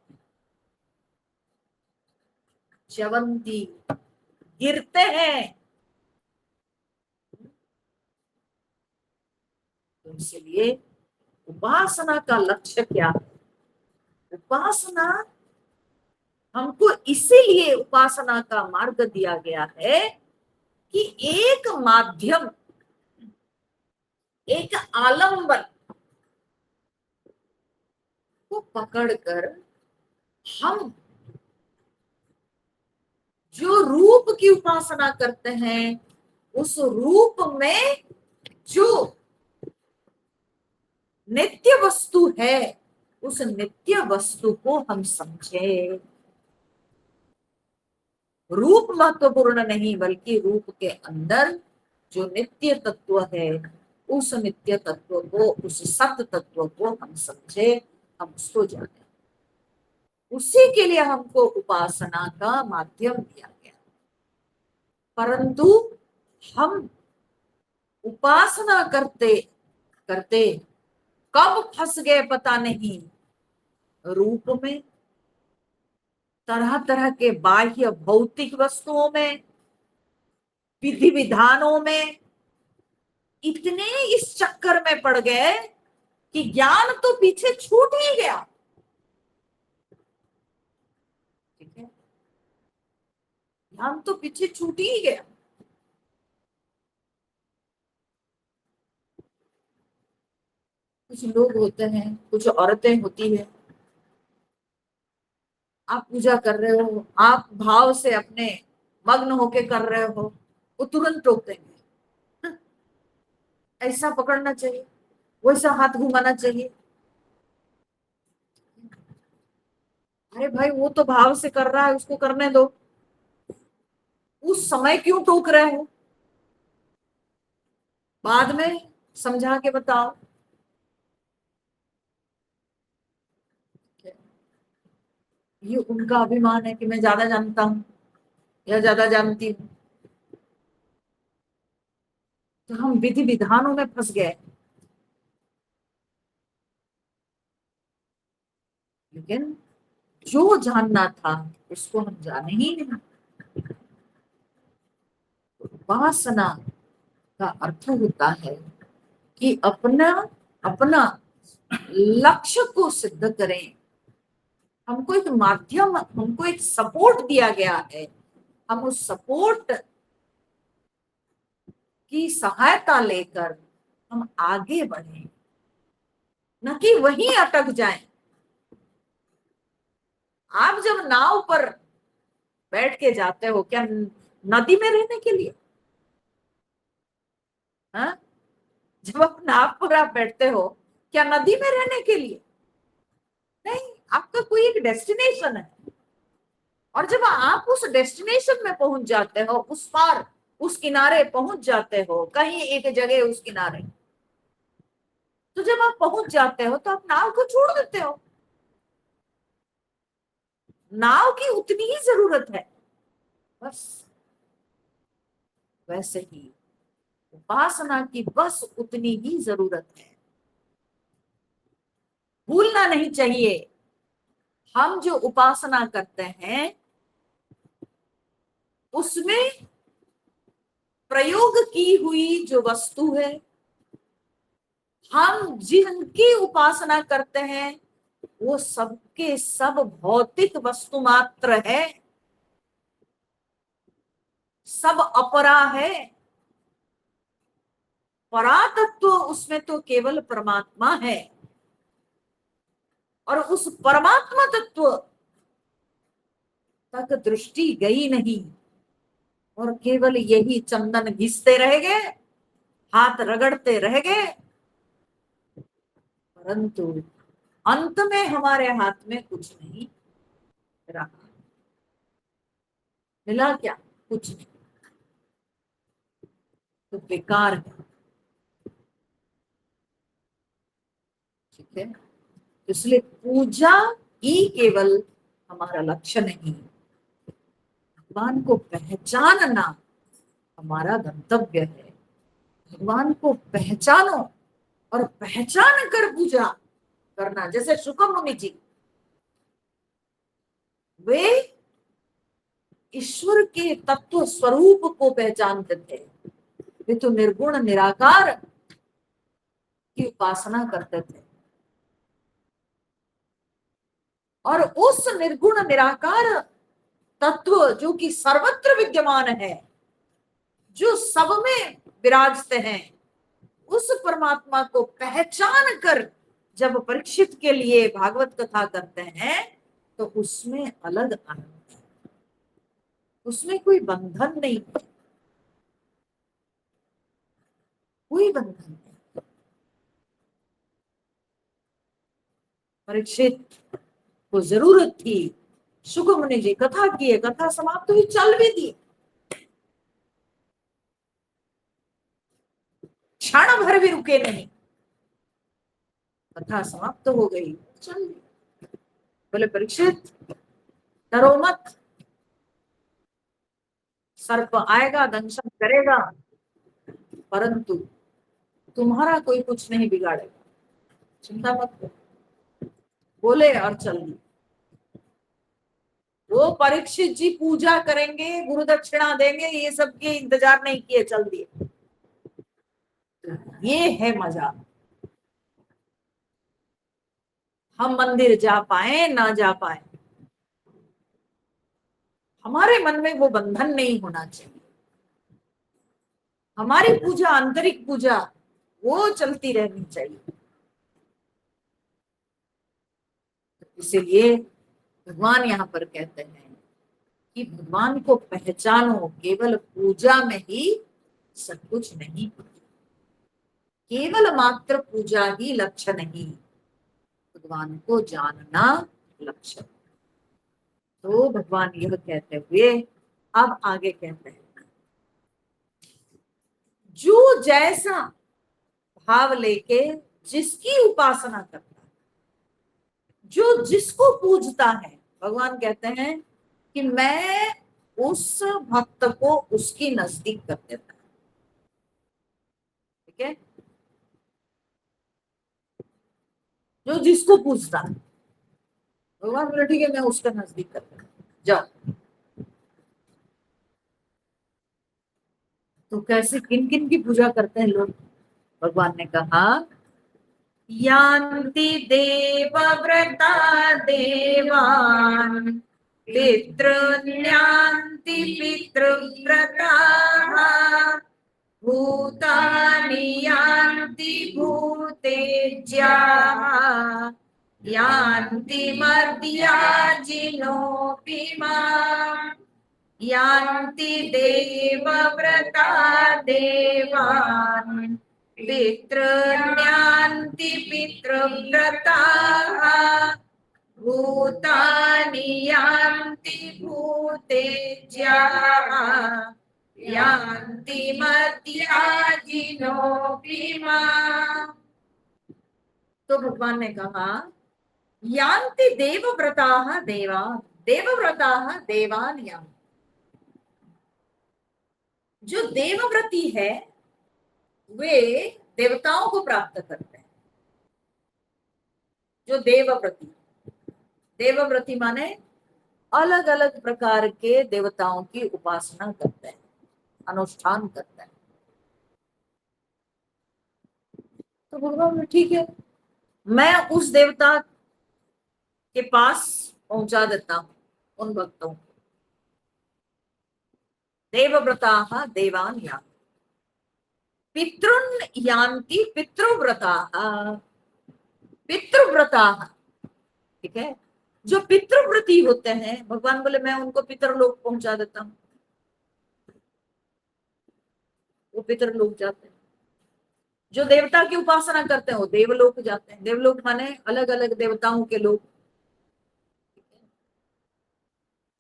च्यवंती, गिरते हैं। तो इसलिए उपासना का लक्ष्य क्या है? उपासना, हमको इसीलिए उपासना का मार्ग दिया गया है कि एक माध्यम, एक आलंबन को पकड़कर हम जो रूप की उपासना करते हैं, उस रूप में जो नित्य वस्तु है, उस नित्य वस्तु को हम समझे। रूप महत्वपूर्ण नहीं, बल्कि रूप के अंदर जो नित्य तत्व है, उस नित्य तत्व को, उस सत्य तत्व को हम समझे, हम उसको जाने। उसी के लिए हमको उपासना का माध्यम दिया गया। परंतु हम उपासना करते करते कब फंस गए पता नहीं, रूप में, तरह तरह के बाह्य भौतिक वस्तुओं में, विधि विधानों में, इतने इस चक्कर में पड़ गए कि ज्ञान तो पीछे छूट ही गया। ठीक है, ज्ञान तो पीछे छूट ही गया। कुछ लोग होते हैं, कुछ औरतें होती है, आप पूजा कर रहे हो, आप भाव से अपने मग्न होके कर रहे हो, वो तुरंत टोक देंगे। "हाँ, ऐसा पकड़ना चाहिए, वैसा हाथ घुमाना चाहिए। अरे भाई, वो तो भाव से कर रहा है, उसको करने दो, उस समय क्यों टोक रहे हो? बाद में समझा के बताओ। ये उनका अभिमान है कि मैं ज्यादा जानता हूँ या ज्यादा जानती हूँ। तो हम विधि विधानों में फंस गए, लेकिन जो जानना था उसको हम जाने ही नहीं। उपासना का अर्थ होता है कि अपना अपना लक्ष्य को सिद्ध करें। हमको एक माध्यम, हमको एक सपोर्ट दिया गया है, हम उस सपोर्ट की सहायता लेकर हम आगे बढ़े, न कि वहीं अटक जाएं। आप जब नाव पर बैठ के जाते हो, क्या नदी में रहने के लिए? हाँ, जब आप नाव पर आप बैठते हो, क्या नदी में रहने के लिए? नहीं, आपका कोई एक डेस्टिनेशन है। और जब आप उस डेस्टिनेशन में पहुंच जाते हो, उस पार, उस किनारे पहुंच जाते हो, कहीं एक जगह उस किनारे, तो जब आप पहुंच जाते हो तो आप नाव को छोड़ देते हो। नाव की उतनी ही जरूरत है, बस। वैसे ही उपासना की बस उतनी ही जरूरत है। भूलना नहीं चाहिए, हम जो उपासना करते हैं उसमें प्रयोग की हुई जो वस्तु है, हम जिनकी उपासना करते हैं, वो सबके सब भौतिक वस्तु मात्र है, सब अपरा है। परातत्व उसमें तो केवल परमात्मा है, और उस परमात्मा तत्व तक दृष्टि गई नहीं, और केवल यही चंदन घिसते रह गए, हाथ रगड़ते रह गए, परंतु अंत में हमारे हाथ में कुछ नहीं रहा। मिला क्या? कुछ नहीं, तो बेकार है। ठीक है, इसलिए पूजा ही केवल हमारा लक्ष्य नहीं, भगवान को पहचानना हमारा गंतव्य है। भगवान को पहचानो और पहचान कर पूजा करना। जैसे शुक मुनि जी, वे ईश्वर के तत्व स्वरूप को पहचानते थे। वे तो निर्गुण निराकार की उपासना करते थे, और उस निर्गुण निराकार तत्व जो कि सर्वत्र विद्यमान है, जो सब में विराजते हैं, उस परमात्मा को पहचान कर जब परीक्षित के लिए भागवत कथा करते हैं तो उसमें अलग आनंद है, उसमें कोई बंधन नहीं है, कोई बंधन नहीं। परीक्षित को जरूरत थी, शुक मुनि जी कथा किए, कथा समाप्त हुई, चल भी दी, क्षण भर भी रुके नहीं, कथा समाप्त हो गई, चल दी। बोले परीक्षित डरो मत, सर्प आएगा, दंशन करेगा, परंतु तुम्हारा कोई कुछ नहीं बिगाड़ेगा, चिंता मत करो। बोले और चल दी। वो परीक्षित जी पूजा करेंगे, गुरु दक्षिणा देंगे, ये सब के इंतजार नहीं किए, चल दिए। ये है मजा। हम मंदिर जा पाए ना जा पाए, हमारे मन में वो बंधन नहीं होना चाहिए। हमारी पूजा, आंतरिक पूजा, वो चलती रहनी चाहिए। इसीलिए भगवान यहाँ पर कहते हैं कि भगवान को पहचानो, केवल पूजा में ही सब कुछ नहीं, केवल मात्र पूजा ही लक्ष्य नहीं, भगवान को जानना लक्ष्य। तो भगवान यह कहते हुए अब आगे कहते हैं, जो जैसा भाव लेके जिसकी उपासना करता है, जो जिसको पूजता है, भगवान कहते हैं कि मैं उस भक्त को उसकी नजदीक कर देता हूं। ठीक है, जो जिसको पूजता है, भगवान बोले ठीक है मैं उसका नजदीक कर देता हूं, जाओ। तो कैसे, किन किन की पूजा करते हैं लोग? भगवान ने कहा, यान्ति देवव्रता देवान् पितॄन्यान्ति पितृव्रताः भूतानि यान्ति भूतेज्याः यान्ति मर्त्याजिनोऽपि माम् यान्ति देवव्रता देवान् पितॄन्यान्ति पितृव्रताः भूतानि यान्ति भूतेज्याः यान्ति मर्त्याजिनोऽपि माम्। तो भगवान ने कहा, यान्ति देवव्रताः देवान्, देवव्रताः देवान् यान्ति। जो देवव्रती है वे देवताओं को प्राप्त करते हैं। जो देवव्रती, देवव्रती माने अलग अलग प्रकार के देवताओं की उपासना करते हैं, अनुष्ठान करते हैं। तो भगवान ठीक है, मैं उस देवता के पास पहुंचा देता हूं उन भक्तों को। देवव्रताः देवान् यान्ति पितॄन् यान्ति पितृव्रताः, पितृव्रताः। ठीक है, जो पितृव्रती होते हैं, भगवान बोले मैं उनको पितरलोक पहुंचा देता हूं, वो पितरलोक जाते हैं। जो देवता की उपासना करते हैं वो देवलोक जाते हैं। देवलोक माने अलग अलग देवताओं के लोग,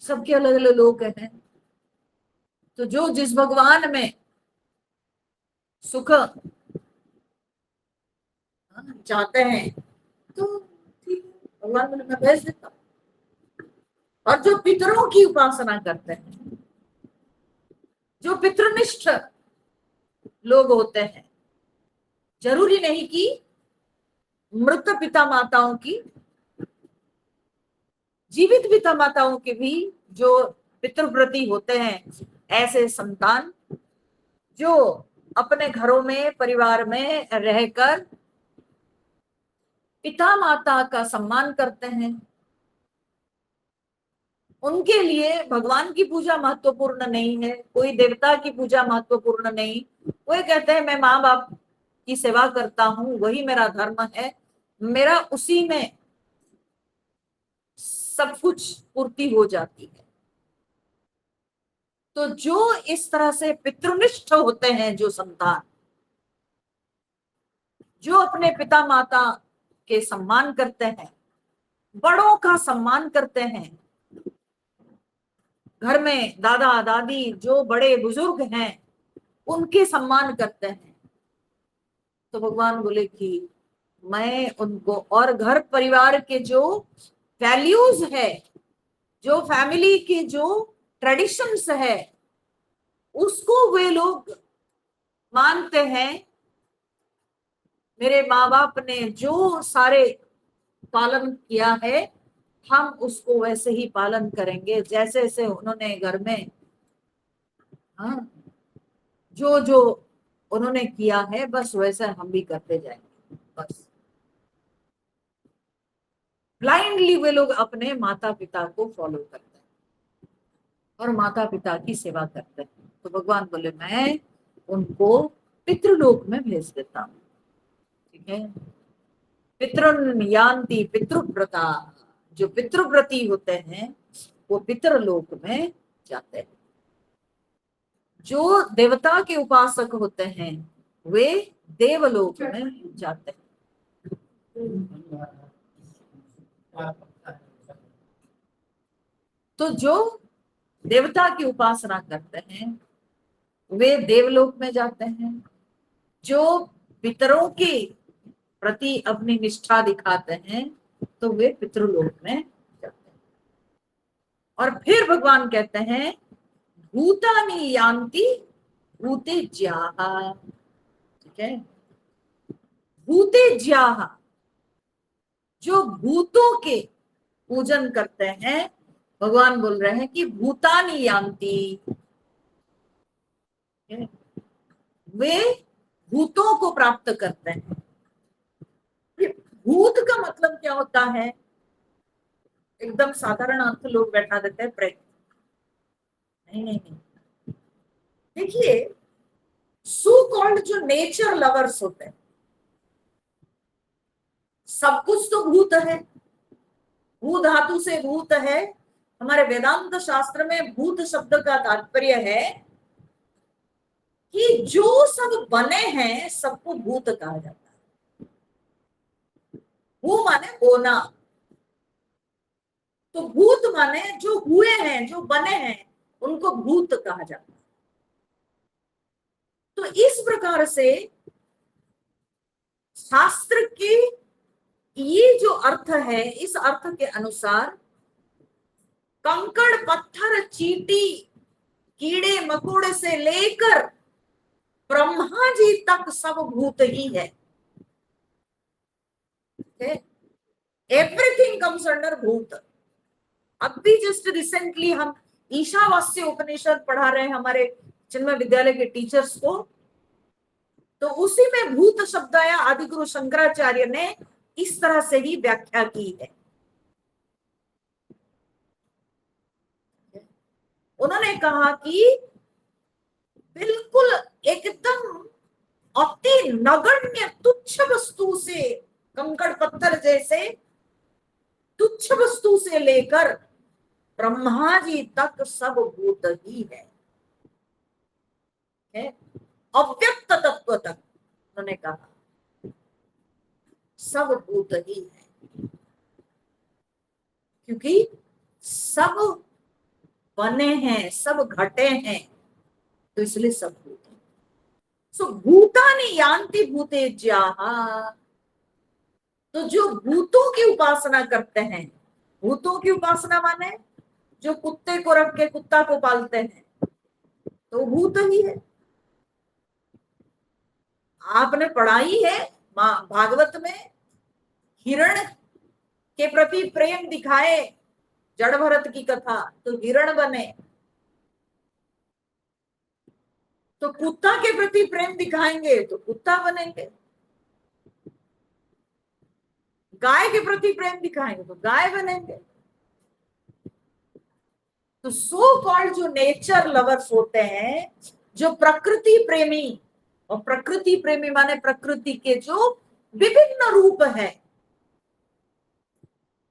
सबके अलग अलग लोग हैं। तो जो जिस भगवान में सुख चाहते हैं भगवान बोले मैं भेज देता हूँ। और जो पितरों की उपासना करते हैं, जो पितृनिष्ठ लोग होते हैं, जरूरी नहीं कि मृत पिता माताओं की, जीवित पिता माताओं के भी जो पितृव्रती होते हैं, ऐसे संतान जो अपने घरों में परिवार में रहकर पिता माता का सम्मान करते हैं, उनके लिए भगवान की पूजा महत्वपूर्ण नहीं है, कोई देवता की पूजा महत्वपूर्ण नहीं। कोई कहते हैं मैं माँ बाप की सेवा करता हूं, वही मेरा धर्म है, मेरा उसी में सब कुछ पूर्ति हो जाती है। तो जो इस तरह से पितृनिष्ठ होते हैं, जो संतान जो अपने पिता माता के सम्मान करते हैं, बड़ों का सम्मान करते हैं, घर में दादा दादी जो बड़े बुजुर्ग हैं उनके सम्मान करते हैं, तो भगवान बोले कि मैं उनको, और घर परिवार के जो वैल्यूज है, जो फैमिली के जो ट्रेडिशंस है, उसको वे लोग मानते हैं। मेरे माँ बाप ने जो सारे पालन किया है, हम उसको वैसे ही पालन करेंगे, जैसे जैसे उन्होंने घर में, हाँ, जो जो उन्होंने किया है बस वैसे हम भी करते जाएंगे। बस ब्लाइंडली वे लोग अपने माता पिता को फॉलो करते हैं और माता पिता की सेवा करते हैं। तो भगवान बोले मैं उनको पितृलोक में भेज देता हूँ। ठीक है, पितृन यान्ति पितृव्रता, जो पितृव्रती होते हैं वो पितृलोक में जाते हैं। जो देवता के उपासक होते हैं वे देवलोक में जाते हैं। तो जो देवता की उपासना करते हैं वे देवलोक में जाते हैं, जो पितरों के प्रति अपनी निष्ठा दिखाते हैं तो वे पितृलोक में जाते हैं। और फिर भगवान कहते हैं भूतानि यान्ति भूतेज्याः। ठीक है, भूतेज्याः जो भूतों के पूजन करते हैं, भगवान बोल रहे हैं कि भूतानि यान्ति, वे भूतों को प्राप्त करते हैं। भूत का मतलब क्या होता है? एकदम साधारण अर्थ लोग बैठा देते हैं, प्रेत। नहीं नहीं नहीं, देखिए सो कॉल्ड जो नेचर लवर्स होते हैं, सब कुछ तो भूत है, भू धातु से भूत है। हमारे वेदांत शास्त्र में भूत शब्द का तात्पर्य है कि जो सब बने हैं सबको भूत कहा जाता है। भू माने होना, तो भूत माने जो हुए हैं, जो बने हैं, उनको भूत कहा जाता है। तो इस प्रकार से शास्त्र के ये जो अर्थ है, इस अर्थ के अनुसार कंकड़ पत्थर चींटी कीड़े मकोड़े से लेकर ब्रह्मा जी तक सब भूत ही है। एवरीथिंग कम्स अंडर भूत। अभी जस्ट रिसेंटली हम ईशावास्य उपनिषद पढ़ा रहे हैं हमारे चिन्मय विद्यालय के टीचर्स को, तो उसी में भूत शब्द आया। आदिगुरु शंकराचार्य ने इस तरह से ही व्याख्या की है। उन्होंने कहा कि बिल्कुल एकदम अति नगण्य तुच्छ वस्तु से, कंकड़ पत्थर जैसे तुच्छ वस्तु से लेकर ब्रह्मा जी तक सब भूत ही है। अव्यक्त तत्व तक उन्होंने कहा सब भूत ही है, क्योंकि सब बने हैं, सब घटे हैं, तो इसलिए सब भूत है। सो भूतानि यान्ति भूतेज्याः, तो जो भूतों की उपासना करते हैं, भूतों की उपासना माने जो कुत्ते को रख के कुत्ता को पालते हैं, तो भूत ही है। आपने पढ़ाई है भागवत में, हिरण के प्रति प्रेम दिखाए जड़ भरत की कथा, तो हिरण बने। तो कुत्ता के प्रति प्रेम दिखाएंगे तो कुत्ता बनेंगे, गाय के प्रति प्रेम दिखाएंगे तो गाय बनेंगे। तो सो कॉल्ड जो नेचर लवर्स होते हैं, जो प्रकृति प्रेमी, और प्रकृति प्रेमी माने प्रकृति के जो विभिन्न रूप है।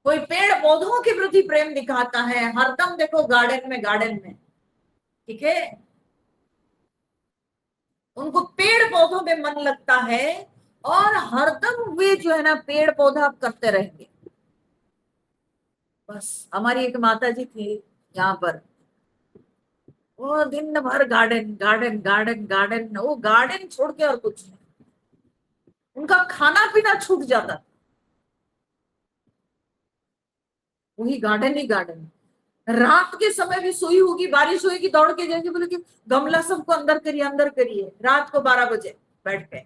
कोई पेड़ पौधों के प्रति प्रेम दिखाता है, हरदम देखो गार्डन में, गार्डन में, ठीक है, उनको पेड़ पौधों में मन लगता है, और हरदम वे जो है ना पेड़ पौधा करते रहेंगे। बस हमारी एक माता जी थी यहाँ पर, वो दिन भर गार्डन गार्डन गार्डन गार्डन, वो गार्डन छोड़ के और कुछ नहीं, उनका खाना पीना छूट जाता, वही गार्डन ही गार्डन। रात के समय भी सोई होगी, बारिश होगी, दौड़ के जाएंगे, बोले कि गमला सबको अंदर करिए, अंदर करिए, रात को 12 बजे बैठ के,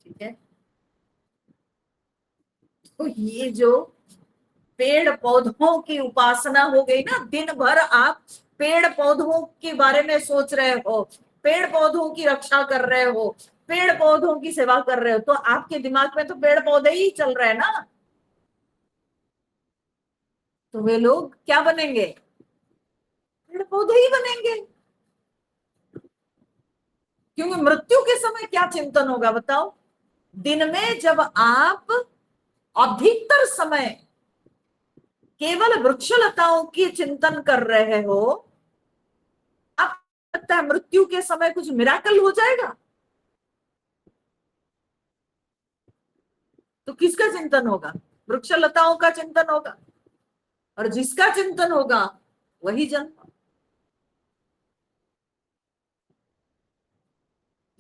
ठीक है। तो ये जो पेड़ पौधों की उपासना हो गई ना, दिन भर आप पेड़ पौधों के बारे में सोच रहे हो, पेड़ पौधों की रक्षा कर रहे हो, पेड़ पौधों की सेवा कर रहे हो, तो आपके दिमाग में तो पेड़ पौधे ही चल रहे हैं ना। तो वे लोग क्या बनेंगे? पेड़ पौधे ही बनेंगे। क्योंकि मृत्यु के समय क्या चिंतन होगा बताओ? दिन में जब आप अधिकतर समय केवल वृक्षलताओं की चिंतन कर रहे हो, अब लगता है मृत्यु के समय कुछ मिराकल हो जाएगा, तो किसका चिंतन होगा? वृक्षलताओं का चिंतन होगा, और जिसका चिंतन होगा वही जन्म।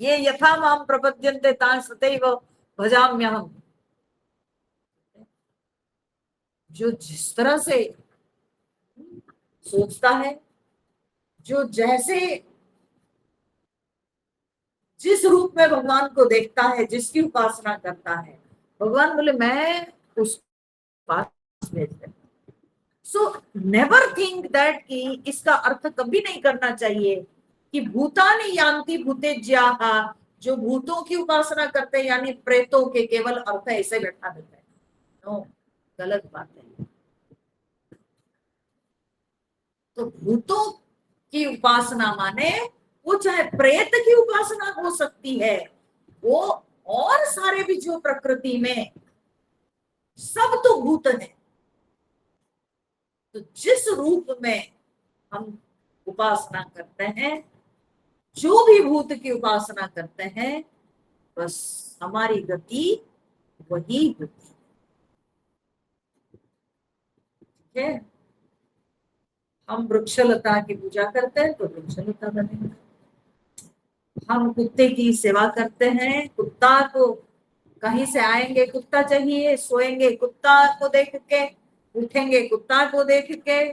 ये यथा माम प्रपद्यन्ते तां सतैव भजाम्यहम्। जो जिस तरह से सोचता है, जो जैसे जिस रूप में भगवान को देखता है, जिसकी उपासना करता है, भगवान बोले मैं उस पास भेज देता। सो नेवर थिंक दैट कि इसका अर्थ कभी नहीं करना चाहिए कि भूतानि यान्ति भूतेज्याः, जो भूतों की उपासना करते हैं यानी प्रेतों के, केवल अर्थ ऐसे बैठा देते हैं। नो, गलत बात है। तो भूतों की उपासना माने वो चाहे प्रेत की उपासना हो सकती है, वो और सारे भी जो प्रकृति में सब तो भूत है। तो जिस रूप में हम उपासना करते हैं, जो भी भूत की उपासना करते हैं, बस हमारी गति वही होती है। हम वृक्षलता की पूजा करते हैं तो वृक्षलता बनेगा, हम कुत्ते की सेवा करते हैं, कुत्ता को कहीं से आएंगे कुत्ता चाहिए, सोएंगे कुत्ता को देख के, उठेंगे कुत्ता को देख के,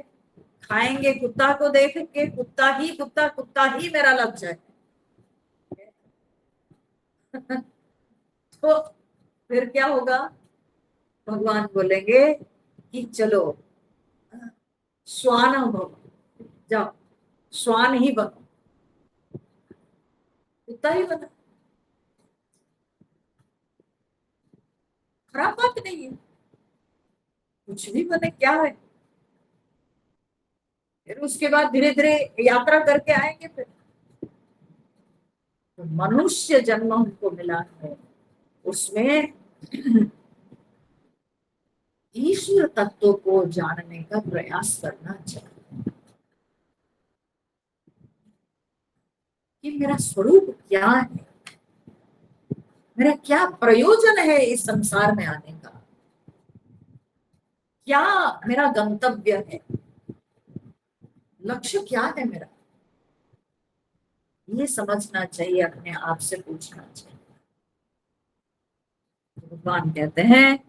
खाएंगे कुत्ता को देख के, कुत्ता ही कुत्ता, कुत्ता ही मेरा लक्ष्य है। तो फिर क्या होगा? भगवान बोलेंगे कि चलो श्वान भव, जाओ श्वान ही बनो, कुत्ता ही बनो। खराब बात नहीं है, कुछ भी बने, क्या है। फिर उसके बाद धीरे धीरे यात्रा करके आएंगे। फिर तो मनुष्य जन्म हमको मिला है, उसमें ईश्वर तत्व को जानने का प्रयास करना चाहिए कि मेरा स्वरूप क्या है, मेरा क्या प्रयोजन है इस संसार में आने का, क्या मेरा गंतव्य है, लक्ष्य क्या है मेरा। ये समझना चाहिए, अपने आप से पूछना चाहिए। भगवान कहते हैं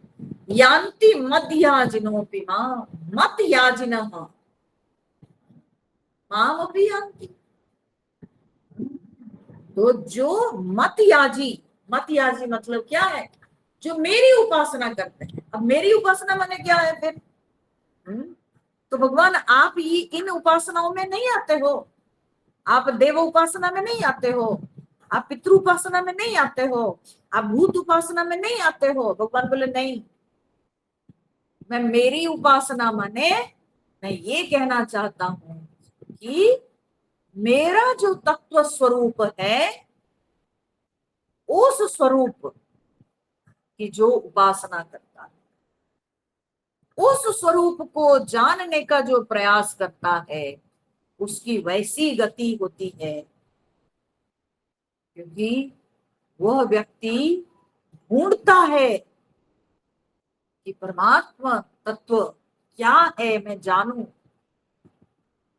यान्ति मध्याजिनोपि मां मत याजिनः मामपि यान्ति। तो जो मत याजी मतलब क्या है? जो मेरी उपासना करते हैं। अब मेरी उपासना माने क्या है फिर? तो भगवान आप ये इन उपासनाओं में नहीं आते हो, आप देव उपासना में नहीं आते हो, आप पितृ उपासना में नहीं आते हो, आप भूत उपासना में नहीं आते हो। भगवान बोले नहीं, मैं मेरी उपासना माने मैं ये कहना चाहता हूं कि मेरा जो तत्व स्वरूप है उस स्वरूप की जो उपासना करता है, उस स्वरूप को जानने का जो प्रयास करता है उसकी वैसी गति होती है, क्योंकि वह व्यक्ति ढूंढता है कि परमात्मा तत्व क्या है, मैं जानूं।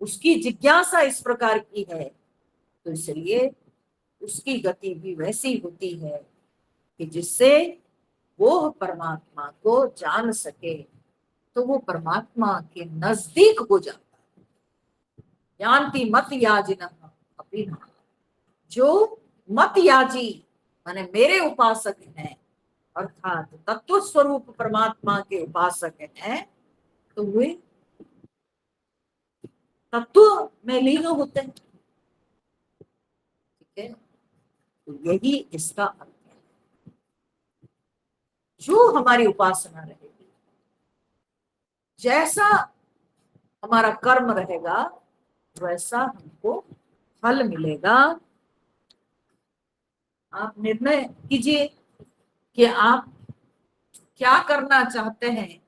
उसकी जिज्ञासा इस प्रकार की है, तो इसलिए उसकी गति भी वैसी होती है कि जिससे वो परमात्मा को जान सके, तो वो परमात्मा के नजदीक हो जाता है। यान्ति मत याजिनः अपि मां। जो मत याजी माने मेरे उपासक हैं, अर्थात तत्व स्वरूप परमात्मा के उपासक हैं, तो वे तत्व में लीन होते हैं। ठीक है, तो यही इसका अर्थ है। जो हमारी उपासना रहेगी, जैसा हमारा कर्म रहेगा, वैसा हमको फल मिलेगा। आप निर्णय कीजिए कि आप क्या करना चाहते हैं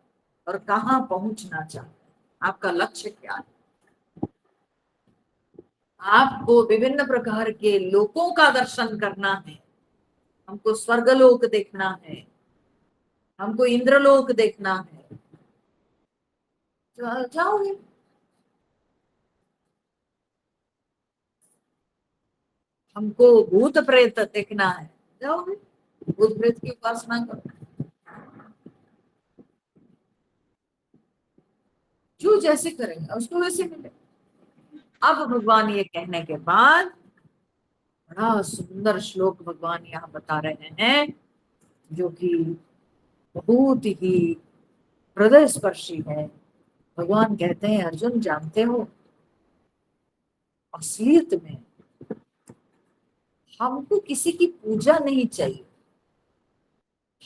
और कहाँ पहुंचना चाहते हैं, आपका लक्ष्य क्या है। आपको विभिन्न प्रकार के लोकों का दर्शन करना है, हमको स्वर्गलोक देखना है, हमको इंद्रलोक देखना है, तो जाओगे। हमको भूत प्रेत देखना है, जाओगे, भूत प्रेत की उपासना करो। जो जैसे करेगा उसको वैसे मिलेगा। अब भगवान ये कहने के बाद बड़ा सुंदर श्लोक भगवान यहाँ बता रहे हैं, जो कि बहुत ही हृदय स्पर्शी है। भगवान कहते हैं अर्जुन, जानते हो असलियत में हमको किसी की पूजा नहीं चाहिए,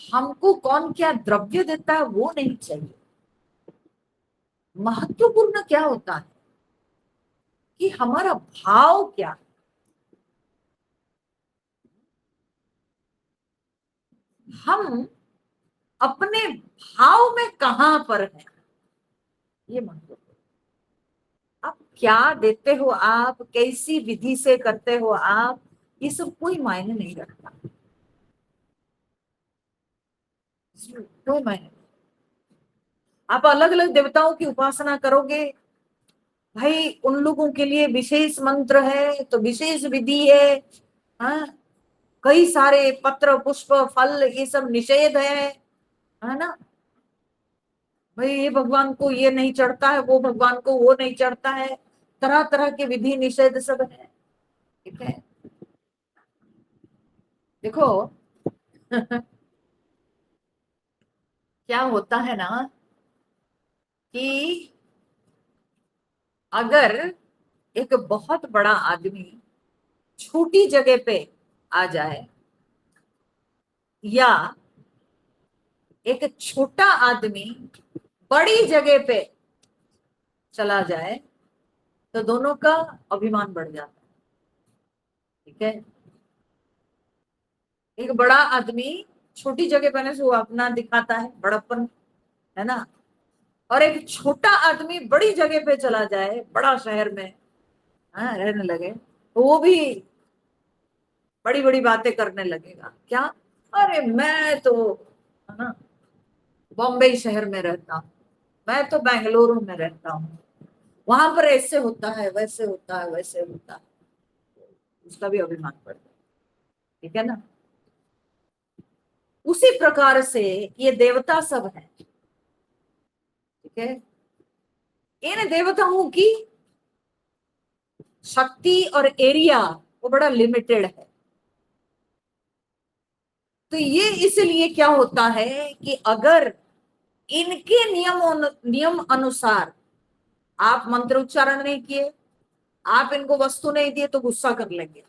हमको कौन क्या द्रव्य देता है वो नहीं चाहिए। महत्वपूर्ण क्या होता है कि हमारा भाव क्या है। हम अपने भाव में कहां पर हैं, ये महत्वपूर्ण। आप क्या देते हो, आप कैसी विधि से करते हो, आप ये सब कोई मायने नहीं रखता, कोई मायने नहीं। आप अलग अलग देवताओं की उपासना करोगे, भाई उन लोगों के लिए विशेष मंत्र है तो विशेष विधि है। हाँ, कई सारे पत्र पुष्प फल ये सब निषेध है ना। भाई ये भगवान को ये नहीं चढ़ता है, वो भगवान को वो नहीं चढ़ता है, तरह तरह के विधि निषेध सब है। ठीक है, देखो क्या होता है ना कि अगर एक बहुत बड़ा आदमी छोटी जगह पे आ जाए, या एक छोटा आदमी बड़ी जगह पे चला जाए, तो दोनों का अभिमान बढ़ जाता है। ठीक है, एक बड़ा आदमी छोटी जगह पर से वो अपना दिखाता है बड़प्पन, है ना। और एक छोटा आदमी बड़ी जगह पे चला जाए, बड़ा शहर में हाँ रहने लगे, तो वो भी बड़ी बड़ी बातें करने लगेगा। क्या, अरे मैं तो है ना बॉम्बे शहर में रहता हूँ, मैं तो बेंगलुरु में रहता हूँ, वहां पर ऐसे होता है, वैसे होता है, वैसे होता है। उसका भी अभिमान बढ़ता है। ठीक है ना। उसी प्रकार से ये देवता सब है, ठीक है। इन देवताओं की शक्ति और एरिया वो बड़ा लिमिटेड है। तो ये इसलिए क्या होता है कि अगर इनके नियम अनुसार आप मंत्र उच्चारण नहीं किए, आप इनको वस्तु नहीं दिए, तो गुस्सा कर लेंगे,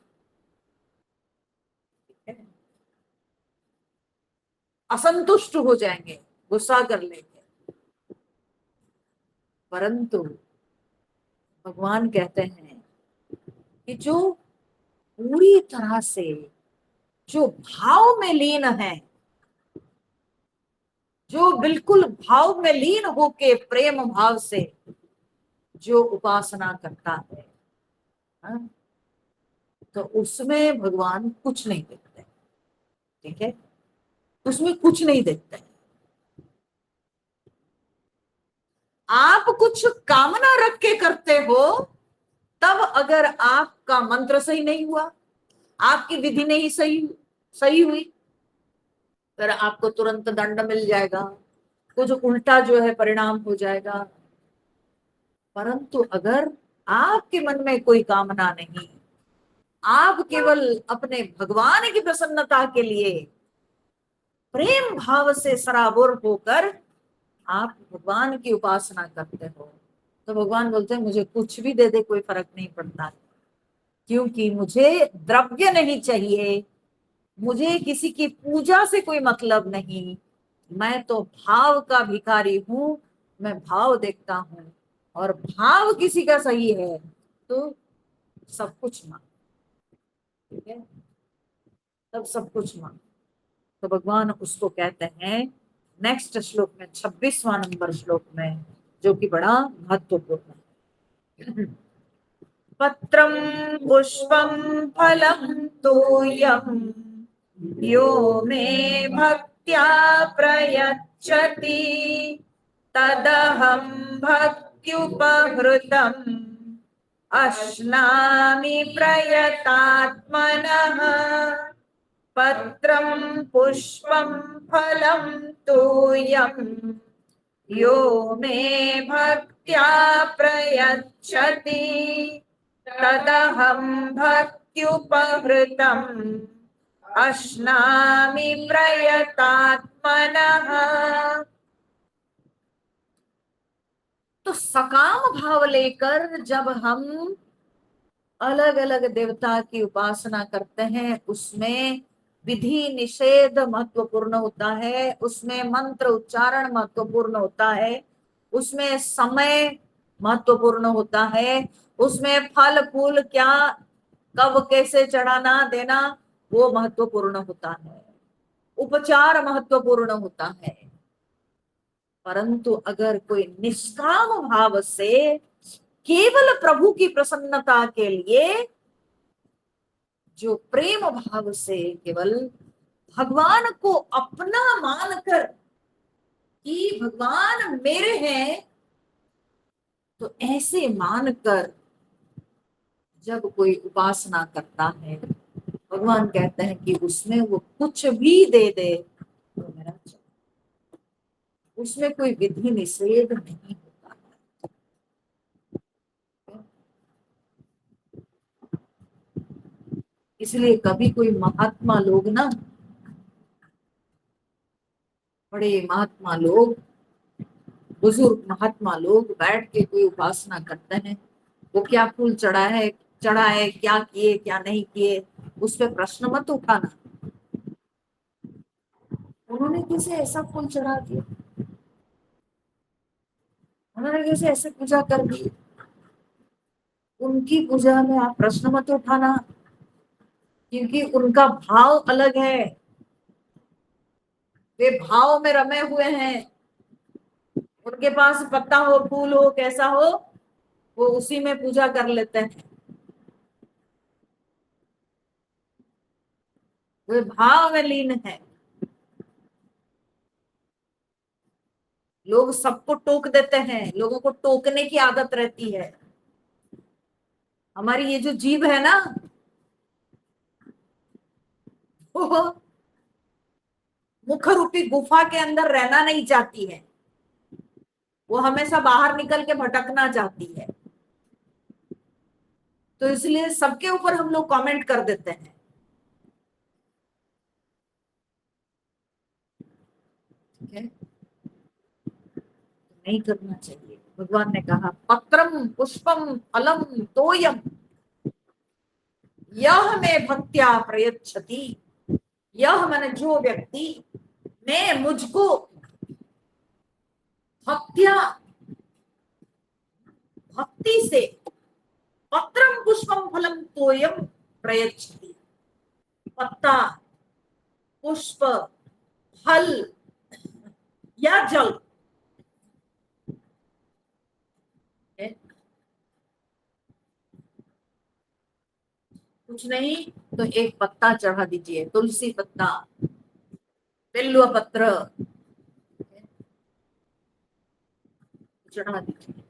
असंतुष्ट हो जाएंगे, गुस्सा कर लेंगे। परंतु भगवान कहते हैं कि जो पूरी तरह से जो भाव में लीन है, जो बिल्कुल भाव में लीन होके प्रेम भाव से जो उपासना करता है, हाँ, तो उसमें भगवान कुछ नहीं देखते, ठीक है, उसमें कुछ नहीं देखते। आप कुछ कामना रख के करते हो, तब अगर आपका मंत्र सही नहीं हुआ, आपकी विधि नहीं सही सही हुई, फिर आपको तुरंत दंड मिल जाएगा, कुछ उल्टा जो है परिणाम हो जाएगा। परंतु अगर आपके मन में कोई कामना नहीं, आप केवल अपने भगवान की प्रसन्नता के लिए प्रेम भाव से सराबोर होकर आप भगवान की उपासना करते हो, तो भगवान बोलते हैं मुझे कुछ भी दे दे कोई फर्क नहीं पड़ता, क्योंकि मुझे द्रव्य नहीं चाहिए, मुझे किसी की पूजा से कोई मतलब नहीं, मैं तो भाव का भिखारी हूं, मैं भाव देखता हूं, और भाव किसी का सही है तो सब कुछ मान, ठीक है, तब सब कुछ मान। तो भगवान उसको कहते हैं नेक्स्ट श्लोक में, 26वां नंबर श्लोक में, जो कि बड़ा महत्वपूर्ण है। पत्रं पुष्पं फलं तोयं यो मे भक्त्या प्रयच्छति तदहं भक्त्युपहृतम् अश्नामि प्रयतात्मनः। पत्रं पुष्पं फलं तोयं यो मे भक्त्या प्रयच्छति तदहं भक्त्युपहृतम् अश्नामि प्रयतात्मनः। तो सकाम भाव लेकर जब हम अलग अलग देवता की उपासना करते हैं, उसमें विधि निषेध महत्वपूर्ण होता है, उसमें मंत्र उच्चारण महत्वपूर्ण होता है, उसमें समय महत्वपूर्ण होता है, उसमें फल फूल क्या कब कैसे चढ़ाना देना वो महत्वपूर्ण होता है, उपचार महत्वपूर्ण होता है। परंतु अगर कोई निष्काम भाव से केवल प्रभु की प्रसन्नता के लिए, जो प्रेम भाव से केवल भगवान को अपना मानकर कि भगवान मेरे हैं, तो ऐसे मानकर जब कोई उपासना करता है, भगवान कहते हैं कि उसमें वो कुछ भी दे दे तो मेरा चल, उसमें कोई विधि निषेध नहीं होता है। इसलिए कभी कोई महात्मा लोग ना, बड़े महात्मा लोग, बुजुर्ग महात्मा लोग बैठ के कोई उपासना करते हैं, वो क्या फूल चढ़ा है क्या किए क्या नहीं किए, उस पर प्रश्न मत उठाना। उन्होंने कैसे ऐसा फूल चढ़ा दिया, उन्होंने कैसे ऐसे पूजा कर दी, उनकी पूजा में आप प्रश्न मत उठाना, क्योंकि उनका भाव अलग है, वे भाव में रमे हुए हैं। उनके पास पत्ता हो फूल हो कैसा हो, वो उसी में पूजा कर लेते हैं, वे भाव में लीन है। लोग सबको टोक देते हैं, लोगों को टोकने की आदत रहती है। हमारी ये जो जीभ है ना, वो मुख रूपी गुफा के अंदर रहना नहीं चाहती है, वो हमेशा बाहर निकल के भटकना चाहती है। तो इसलिए सबके ऊपर हम लोग कमेंट कर देते हैं। ठीक है, नहीं करना चाहिए। भगवान ने कहा पत्रम पुष्पम फलम तोयम यह में भक्त्या प्रयच्छति, यह मैंने जो व्यक्ति मैं मुझको भक्त्या भक्ति से पत्रम पुष्पम फलम तोयम प्रयच्छति, पत्ता पुष्प फल या जल, कुछ नहीं तो एक पत्ता चढ़ा दीजिए, तुलसी पत्ता, बिल्व पत्र चढ़ा दीजिए,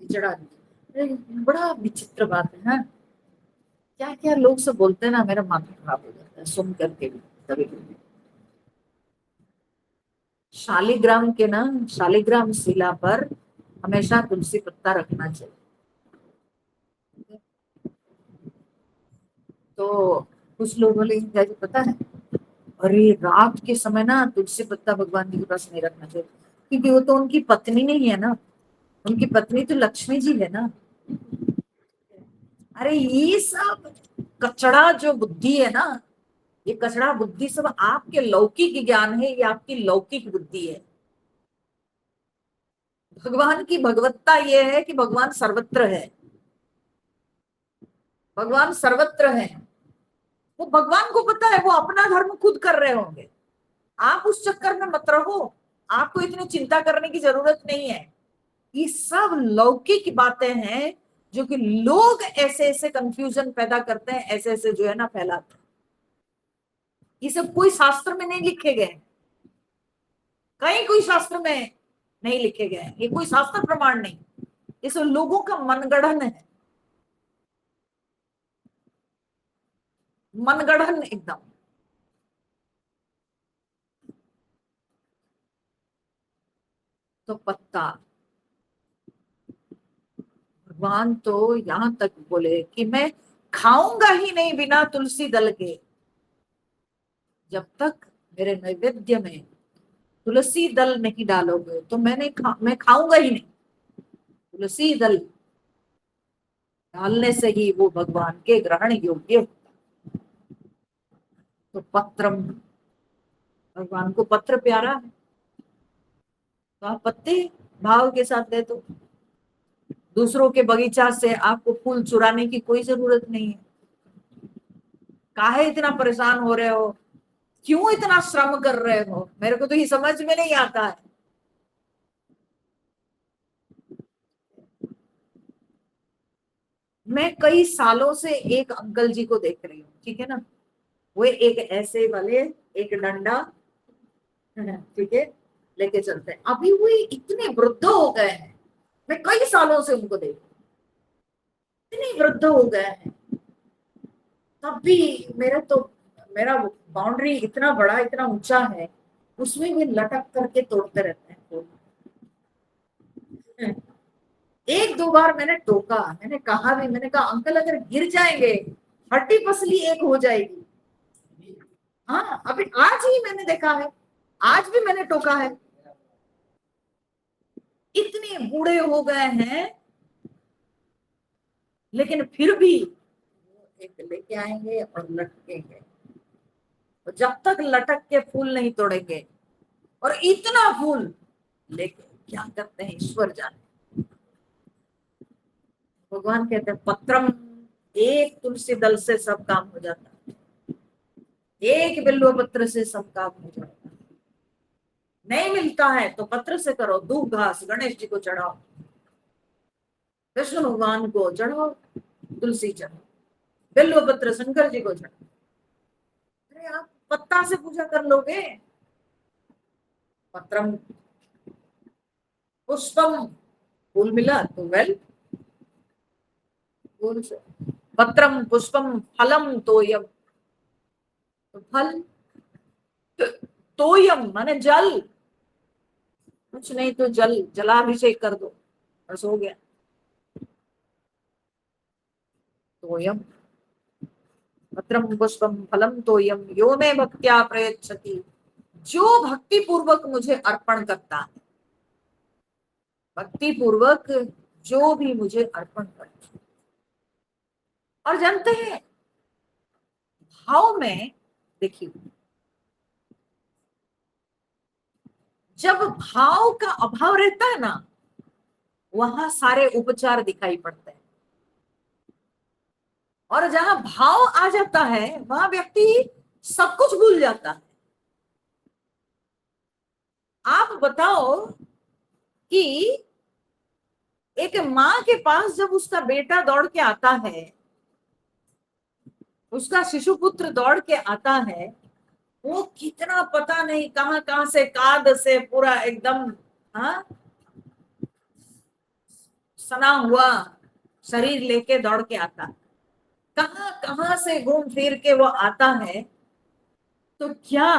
चढ़ा दीजिए। बड़ा विचित्र बात है, हाँ? क्या क्या लोग सब बोलते हैं ना, मेरा माथा खराब हो जाता है सुन करके भी कभी कभी। शालिग्राम के ना, शालिग्राम शिला पर हमेशा तुलसी पत्ता रखना चाहिए। तो कुछ लोग बोले क्या जी पता है, अरे रात के समय ना तुलसी पत्ता भगवान जी के पास नहीं रखना चाहिए, क्योंकि वो तो उनकी पत्नी नहीं है ना, उनकी पत्नी तो लक्ष्मी जी है ना। अरे ये सब कचड़ा जो बुद्धि है ना, ये कचड़ा बुद्धि सब आपके लौकिक ज्ञान है, ये आपकी लौकिक बुद्धि है। भगवान की भगवत्ता ये है कि भगवान सर्वत्र है, भगवान सर्वत्र है। वो भगवान को पता है वो अपना धर्म खुद कर रहे होंगे, आप उस चक्कर में मत रहो, आपको इतनी चिंता करने की जरूरत नहीं है। ये सब लौकिक बातें हैं जो कि लोग ऐसे ऐसे कंफ्यूजन पैदा करते हैं, ऐसे ऐसे जो है ना फैलाते हैं। ये सब कोई शास्त्र में नहीं लिखे गए, कहीं कोई शास्त्र में नहीं लिखे गए, ये कोई शास्त्र प्रमाण नहीं, ये सब लोगों का मनगढ़ंत है, मनगढ़ंत एकदम। तो पत्ता, भगवान तो यहां तक बोले कि मैं खाऊंगा ही नहीं बिना तुलसी दल के, जब तक मेरे नैवेद्य में तुलसी दल नहीं डालोगे तो मैं खाऊंगा ही नहीं। तुलसी दल डालने से ही वो भगवान के ग्रहण योग्य होता। तो पत्रम, भगवान को पत्र प्यारा है, तो आप पत्ते भाव के साथ दे दो। दूसरों के बगीचा से आपको फूल चुराने की कोई जरूरत नहीं है। काहे इतना परेशान हो रहे हो, क्यों इतना श्रम कर रहे हो, मेरे को तो ये समझ में नहीं आता है। मैं कई सालों से एक अंकल जी को देख रही हूँ, ठीक है ना, वो एक ऐसे वाले एक डंडा, ठीक है, लेके चलते हैं। अभी वो इतने वृद्ध हो गए हैं, मैं कई सालों से उनको देख, इतने वृद्ध हो गए हैं, तब भी मेरा बाउंड्री इतना बड़ा इतना ऊंचा है, उसमें भी लटक करके तोड़ते रहते हैं फूल। एक दो बार मैंने टोका, मैंने कहा भी, मैंने कहा अंकल अगर गिर जाएंगे हड्डी पसली एक हो जाएगी। हाँ अभी आज ही मैंने देखा है, आज भी मैंने टोका है, इतने बूढ़े हो गए हैं लेकिन फिर भी एक लेके आएंगे और लटकेंगे, और जब तक लटक के फूल नहीं तोड़ेंगे, और इतना फूल लेके क्या करते हैं ईश्वर जाने। भगवान कहते हैं पत्रम, एक तुलसी दल से सब काम हो जाता है, एक बिल्व पत्र से सब काम हो जाता है। नहीं मिलता है तो पत्र से करो, दूब घास गणेश जी को चढ़ाओ, कृष्ण भगवान को चढ़ाओ, तुलसी चढ़ाओ, बिल्व पत्र शंकर जी को चढ़ाओ। अरे आप पत्ता से पूजा कर लोगे, पत्रम पुष्पम, फूल मिला तो वेल, फूल से, पत्रम पुष्पम फलम तो यम, तो फल, तोयम माने जल, कुछ नहीं तो जल, जलाभिषेक कर दो, बस हो गया। तोयम पत्रम पुष्पम फलम तोयम यो मे भक्त्या प्रयच्छति, जो भक्ति पूर्वक मुझे अर्पण करता है, भक्ति पूर्वक जो भी मुझे अर्पण करता है। और जानते हैं भाव में, देखिए जब भाव का अभाव रहता है ना, वहां सारे उपचार दिखाई पड़ते हैं, और जहां भाव आ जाता है वहां व्यक्ति सब कुछ भूल जाता है। आप बताओ कि एक माँ के पास जब उसका बेटा दौड़ के आता है, उसका शिशु पुत्र दौड़ के आता है, वो कितना पता नहीं कहां कहां से काद से पूरा एकदम, हाँ, सना हुआ शरीर लेके दौड़ के आता है, कहां कहां से घूम फिर के वो आता है। तो क्या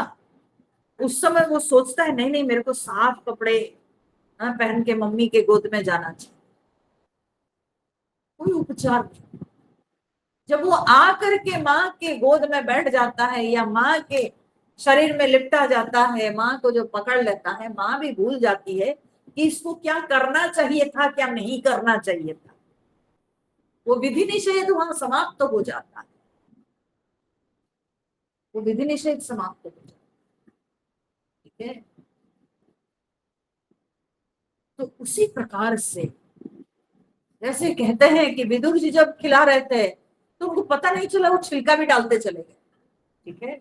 उस समय वो सोचता है नहीं नहीं मेरे को साफ कपड़े, हाँ, पहन के मम्मी के गोद में जाना चाहिए? कोई उपचार नहीं। जब वो आ करके माँ के गोद में बैठ जाता है या माँ के शरीर में लिपटा जाता है, माँ को जो पकड़ लेता है, माँ भी भूल जाती है कि इसको क्या करना चाहिए था, क्या नहीं करना चाहिए था। वो विधि निषेध वहां समाप्त तो हो जाता है, वो विधि निषेध समाप्त हो जाता है। ठीक है, तो उसी प्रकार से जैसे कहते हैं कि विदुर जी जब खिला रहे थे तो उनको पता नहीं चला, वो छिलका भी डालते चले गए। ठीक है,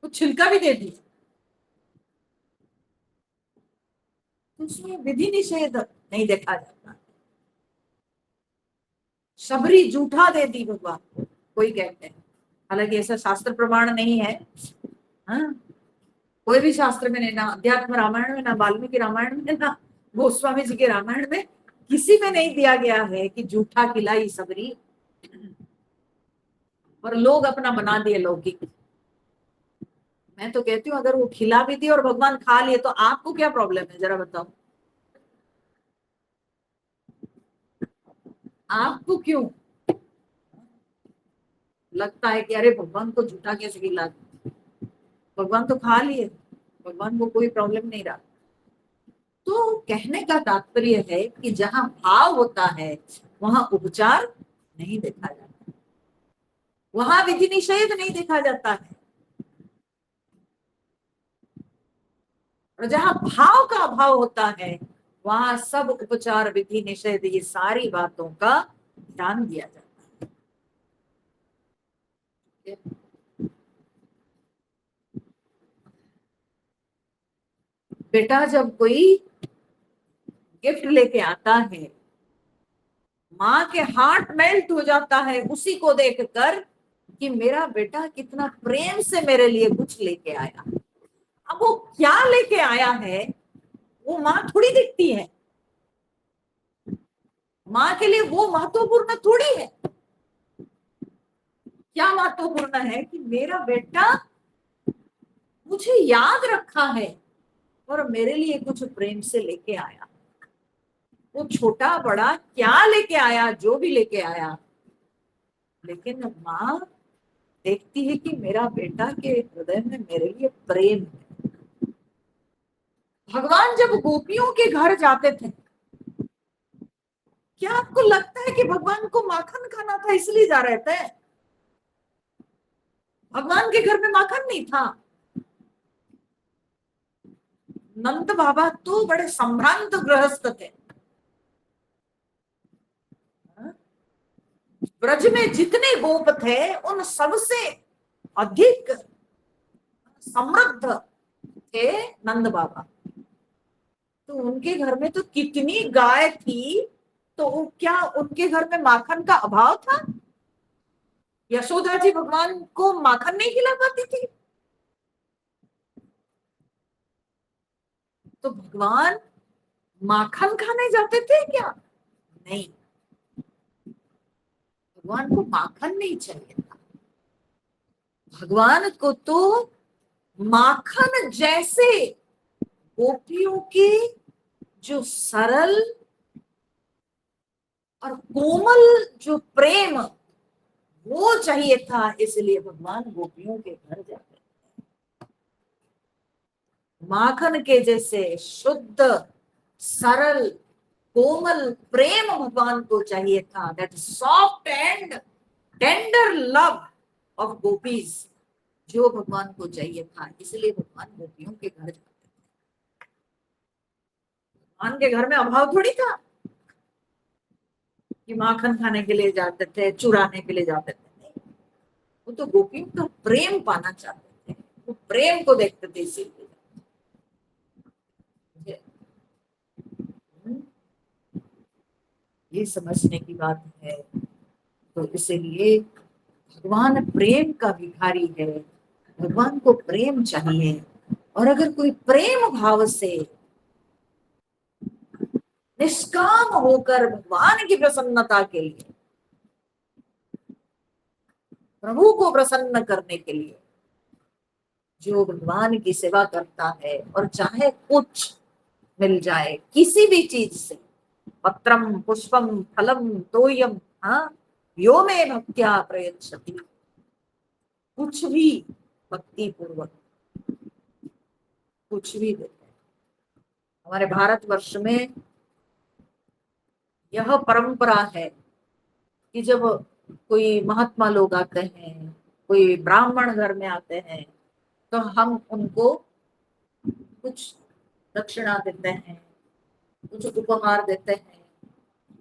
वो छिलका भी दे दिया, तो उसमें विधि निषेध नहीं देखा जाता। शबरी जूठा दे दी भगवान को, कोई कहते हैं, हालांकि ऐसा शास्त्र प्रमाण नहीं है। हाँ, कोई भी शास्त्र में नहीं, ना अध्यात्म रामायण में, ना वाल्मीकि रामायण में, ना गोस्वामी जी के रामायण में, किसी में नहीं दिया गया है कि जूठा खिलाई सबरी। और लोग अपना बना दिए लौकिक। मैं तो कहती हूँ अगर वो खिला भी दी और भगवान खा लिए तो आपको क्या प्रॉब्लम है, जरा बताओ, आपको क्यों लगता है कि अरे भगवान को झूठा कैसे खिला दिया? भगवान तो खा लिए, भगवान को कोई प्रॉब्लम नहीं रहा। तो कहने का तात्पर्य है कि जहां भाव होता है वहां उपचार नहीं देखा जाता, वहां विधि निषेध नहीं देखा जाता है। और जहां भाव का अभाव होता है वहां सब उपचार विधि निषेध ये सारी बातों का ध्यान दिया जाता है। बेटा जब कोई गिफ्ट लेके आता है, माँ के हार्ट मेल्ट हो जाता है उसी को देखकर कि मेरा बेटा कितना प्रेम से मेरे लिए कुछ लेके आया। अब वो क्या लेके आया है वो माँ थोड़ी दिखती है, माँ के लिए वो महत्वपूर्ण थोड़ी है। क्या महत्वपूर्ण है कि मेरा बेटा मुझे याद रखा है और मेरे लिए कुछ प्रेम से लेके आया। वो छोटा बड़ा क्या लेके आया, जो भी लेके आया, लेकिन माँ देखती है कि मेरा बेटा के हृदय में मेरे लिए प्रेम है। भगवान जब गोपियों के घर जाते थे, क्या आपको लगता है कि भगवान को माखन खाना था इसलिए जा रहे थे? भगवान के घर में माखन नहीं था। नंद बाबा तो बड़े संभ्रांत गृहस्थ थे। ब्रज में जितने गोप थे उन सबसे अधिक समृद्ध थे नंद बाबा। तो उनके घर में तो कितनी गाय थी, तो क्या उनके घर में माखन का अभाव था? यशोदा जी भगवान को माखन नहीं खिला पाती थी? तो भगवान माखन खाने जाते थे क्या? नहीं, भगवान को माखन नहीं चाहिए था। भगवान को तो माखन जैसे गोपियों के जो सरल और कोमल जो प्रेम वो चाहिए था, इसलिए भगवान गोपियों के घर जाते। माखन के जैसे शुद्ध सरल कोमल प्रेम भगवान को चाहिए था, that soft and tender love of gopis, जो भगवान को चाहिए था, इसलिए भगवान गोपियों के घर जाते थे। भगवान के घर में अभाव थोड़ी था कि माखन खाने के लिए जाते थे, चुराने के लिए जाते थे, नहीं। वो तो गोपियों का प्रेम पाना चाहते थे, वो प्रेम को देखते थे, इसीलिए। ये समझने की बात है। तो इसीलिए भगवान प्रेम का भिखारी है, भगवान को प्रेम चाहिए। और अगर कोई प्रेम भाव से निष्काम होकर भगवान की प्रसन्नता के लिए, प्रभु को प्रसन्न करने के लिए जो भगवान की सेवा करता है, और चाहे कुछ मिल जाए किसी भी चीज से, पत्रम पुष्पम फलम तोयम, हाँ, यो में भक्त्या प्रयच्छति, कुछ भी भक्ति पूर्वक कुछ भी देते हैं। हमारे भारतवर्ष में यह परंपरा है कि जब कोई महात्मा लोग आते हैं, कोई ब्राह्मण घर में आते हैं, तो हम उनको कुछ दक्षिणा देते हैं, कुछ उपहार देते हैं।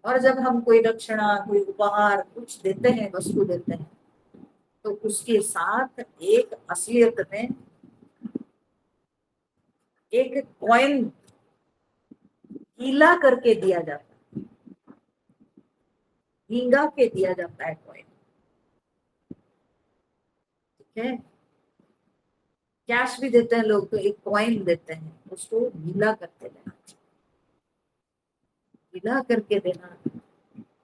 और जब हम कोई दक्षिणा, कोई उपहार कुछ देते हैं, वस्तु देते हैं, तो उसके साथ एक असलियत में एक कॉइन गीला करके दिया जाता है, भींगा के दिया जाता है कॉइन, ठीक है। कैश भी देते हैं लोग, तो एक कॉइन देते हैं, उसको गीला करके देना, गीला करके देना।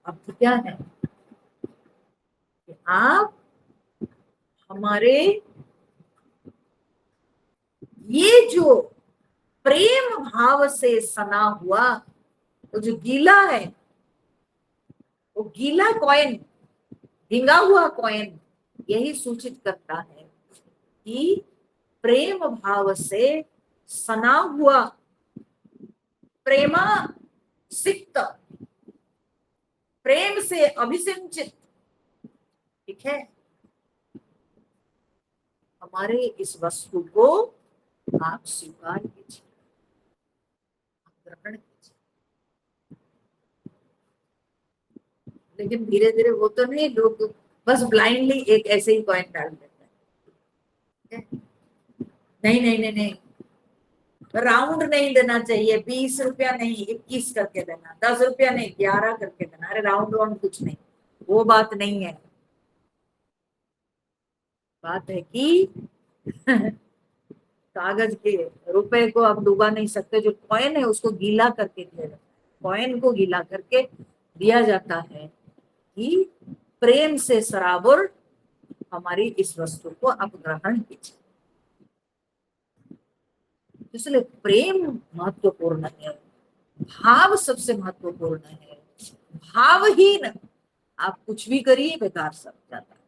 अब तो क्या है कि आप हमारे ये जो प्रेम भाव से सना हुआ वो जो गीला है, वो गीला कॉइन, भिंगा हुआ कॉइन, यही सूचित करता है कि प्रेम भाव से सना हुआ, प्रेमा सिक्त, प्रेम से अभिसिंचित, ठीक है, हमारे इस वस्तु को आप स्वीकार कीजिए, ग्रहण कीजिए। लेकिन धीरे धीरे वो तो नहीं, लोग बस ब्लाइंडली एक ऐसे ही कॉइन डाल देते हैं। नहीं नहीं नहीं नहीं, राउंड नहीं देना चाहिए, 20 रुपया नहीं 21 करके देना, 10 रुपया नहीं 11 करके देना, अरे राउंड वाउंड कुछ नहीं, वो बात नहीं है। बात है कि कागज के रुपए को आप डूबा नहीं सकते, जो कॉइन है उसको गीला करके दिया जाता है, कॉइन को गीला करके दिया जाता है कि प्रेम से सराबुर हमारी इस वस्तु को आप ग्रहण कीजिए। इसलिए प्रेम महत्वपूर्ण है, भाव सबसे महत्वपूर्ण है। भावहीन आप कुछ भी करिए बेकार सब जाता है।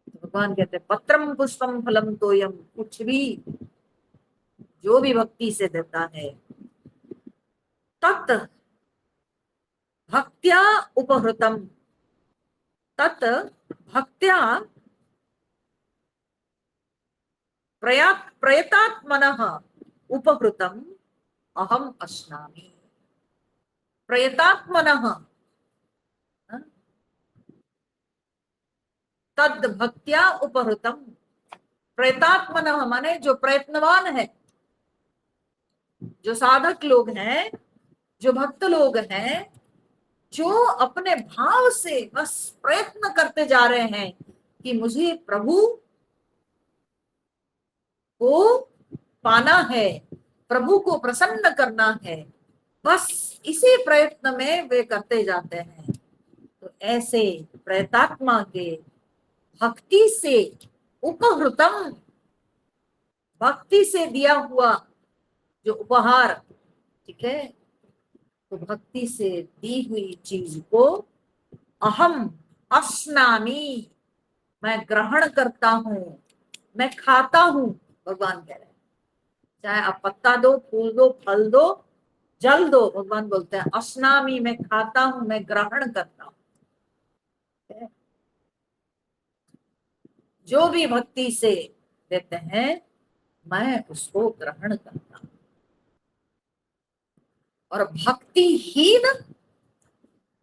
तो भगवान कहते हैं पत्रम पुष्पम फलम तोयम, कुछ भी जो भी भक्ति से देता है, तत् भक्त्या उपहृतम, तत् भक्त्या प्रयतात्मनः उपहृतम अहम अश्नामि। प्रयतात्मनः, तद भक्त्या उपहृतम, प्रयतात्मनः माने जो प्रयत्नवान है, जो साधक लोग हैं, जो भक्त लोग हैं, जो अपने भाव से बस प्रयत्न करते जा रहे हैं कि मुझे प्रभु को पाना है, प्रभु को प्रसन्न करना है, बस इसी प्रयत्न में वे करते जाते हैं। तो ऐसे प्रयतात्मा के भक्ति से उपहृतम, भक्ति से दिया हुआ जो उपहार, ठीक है, तो भक्ति से दी हुई चीज को अहम अस्नामि, मैं ग्रहण करता हूं, मैं खाता हूं। भगवान कह रहे हैं चाहे आप पत्ता दो, फूल दो, फल दो, जल दो, भगवान बोलते हैं अस्नामि, मैं खाता हूं, मैं ग्रहण करता हूं। जो भी भक्ति से देते हैं मैं उसको ग्रहण करता हूं। और भक्तिहीन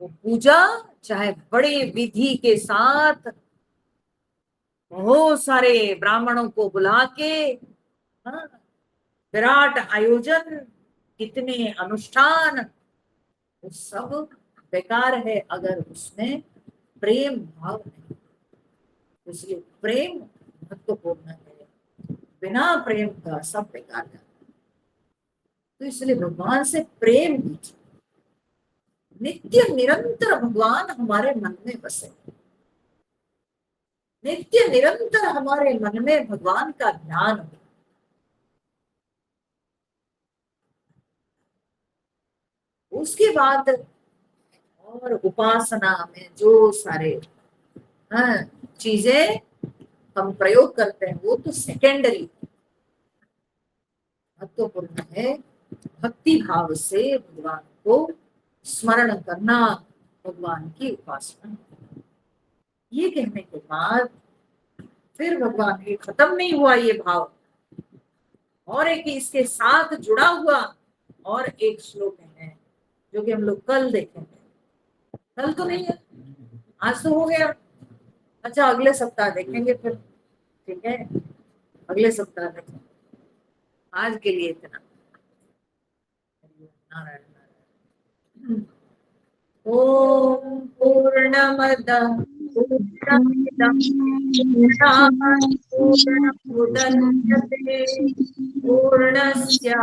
वो पूजा चाहे बड़े विधि के साथ बहुत सारे ब्राह्मणों को बुला के, हाँ, विराट आयोजन, कितने अनुष्ठान, वो सब बेकार है अगर उसमें प्रेम भाव नहीं। इसलिए प्रेम महत्वपूर्ण है, बिना प्रेम का सब बेकार है। तो इसलिए भगवान से प्रेम कीजिए, नित्य निरंतर भगवान हमारे मन में बसे, नित्य निरंतर हमारे मन में भगवान का ध्यान हो। उसके बाद और उपासना में जो सारे, हाँ, चीजें हम प्रयोग करते हैं वो तो सेकेंडरी, महत्वपूर्ण है भक्ति भाव से भगवान को स्मरण करना, भगवान की उपासना। ये कहने के बाद फिर भगवान, ये खत्म नहीं हुआ ये भाव, और एक इसके साथ जुड़ा हुआ और एक श्लोक है जो कि हम लोग कल देखेंगे। कल तो नहीं है, आज तो हो गया। अच्छा, अगले सप्ताह देखेंगे फिर, ठीक है, अगले सप्ताह देखेंगे। आज के लिए इतना। नारायण नारायण। ओम पूर्णमदः पूर्णमिदं पूर्णात् पूर्णमुदच्यते पूर्णस्य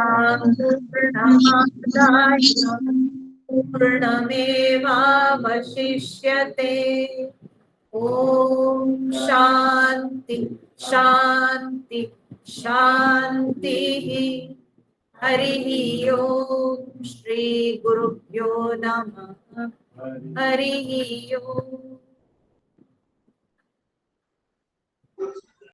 पूर्णमादाय पूर्णमेवावशिष्यते। ओम शांति शांति शांति। हरि ओम श्री गुरुभ्यो नमः। हरि ओम।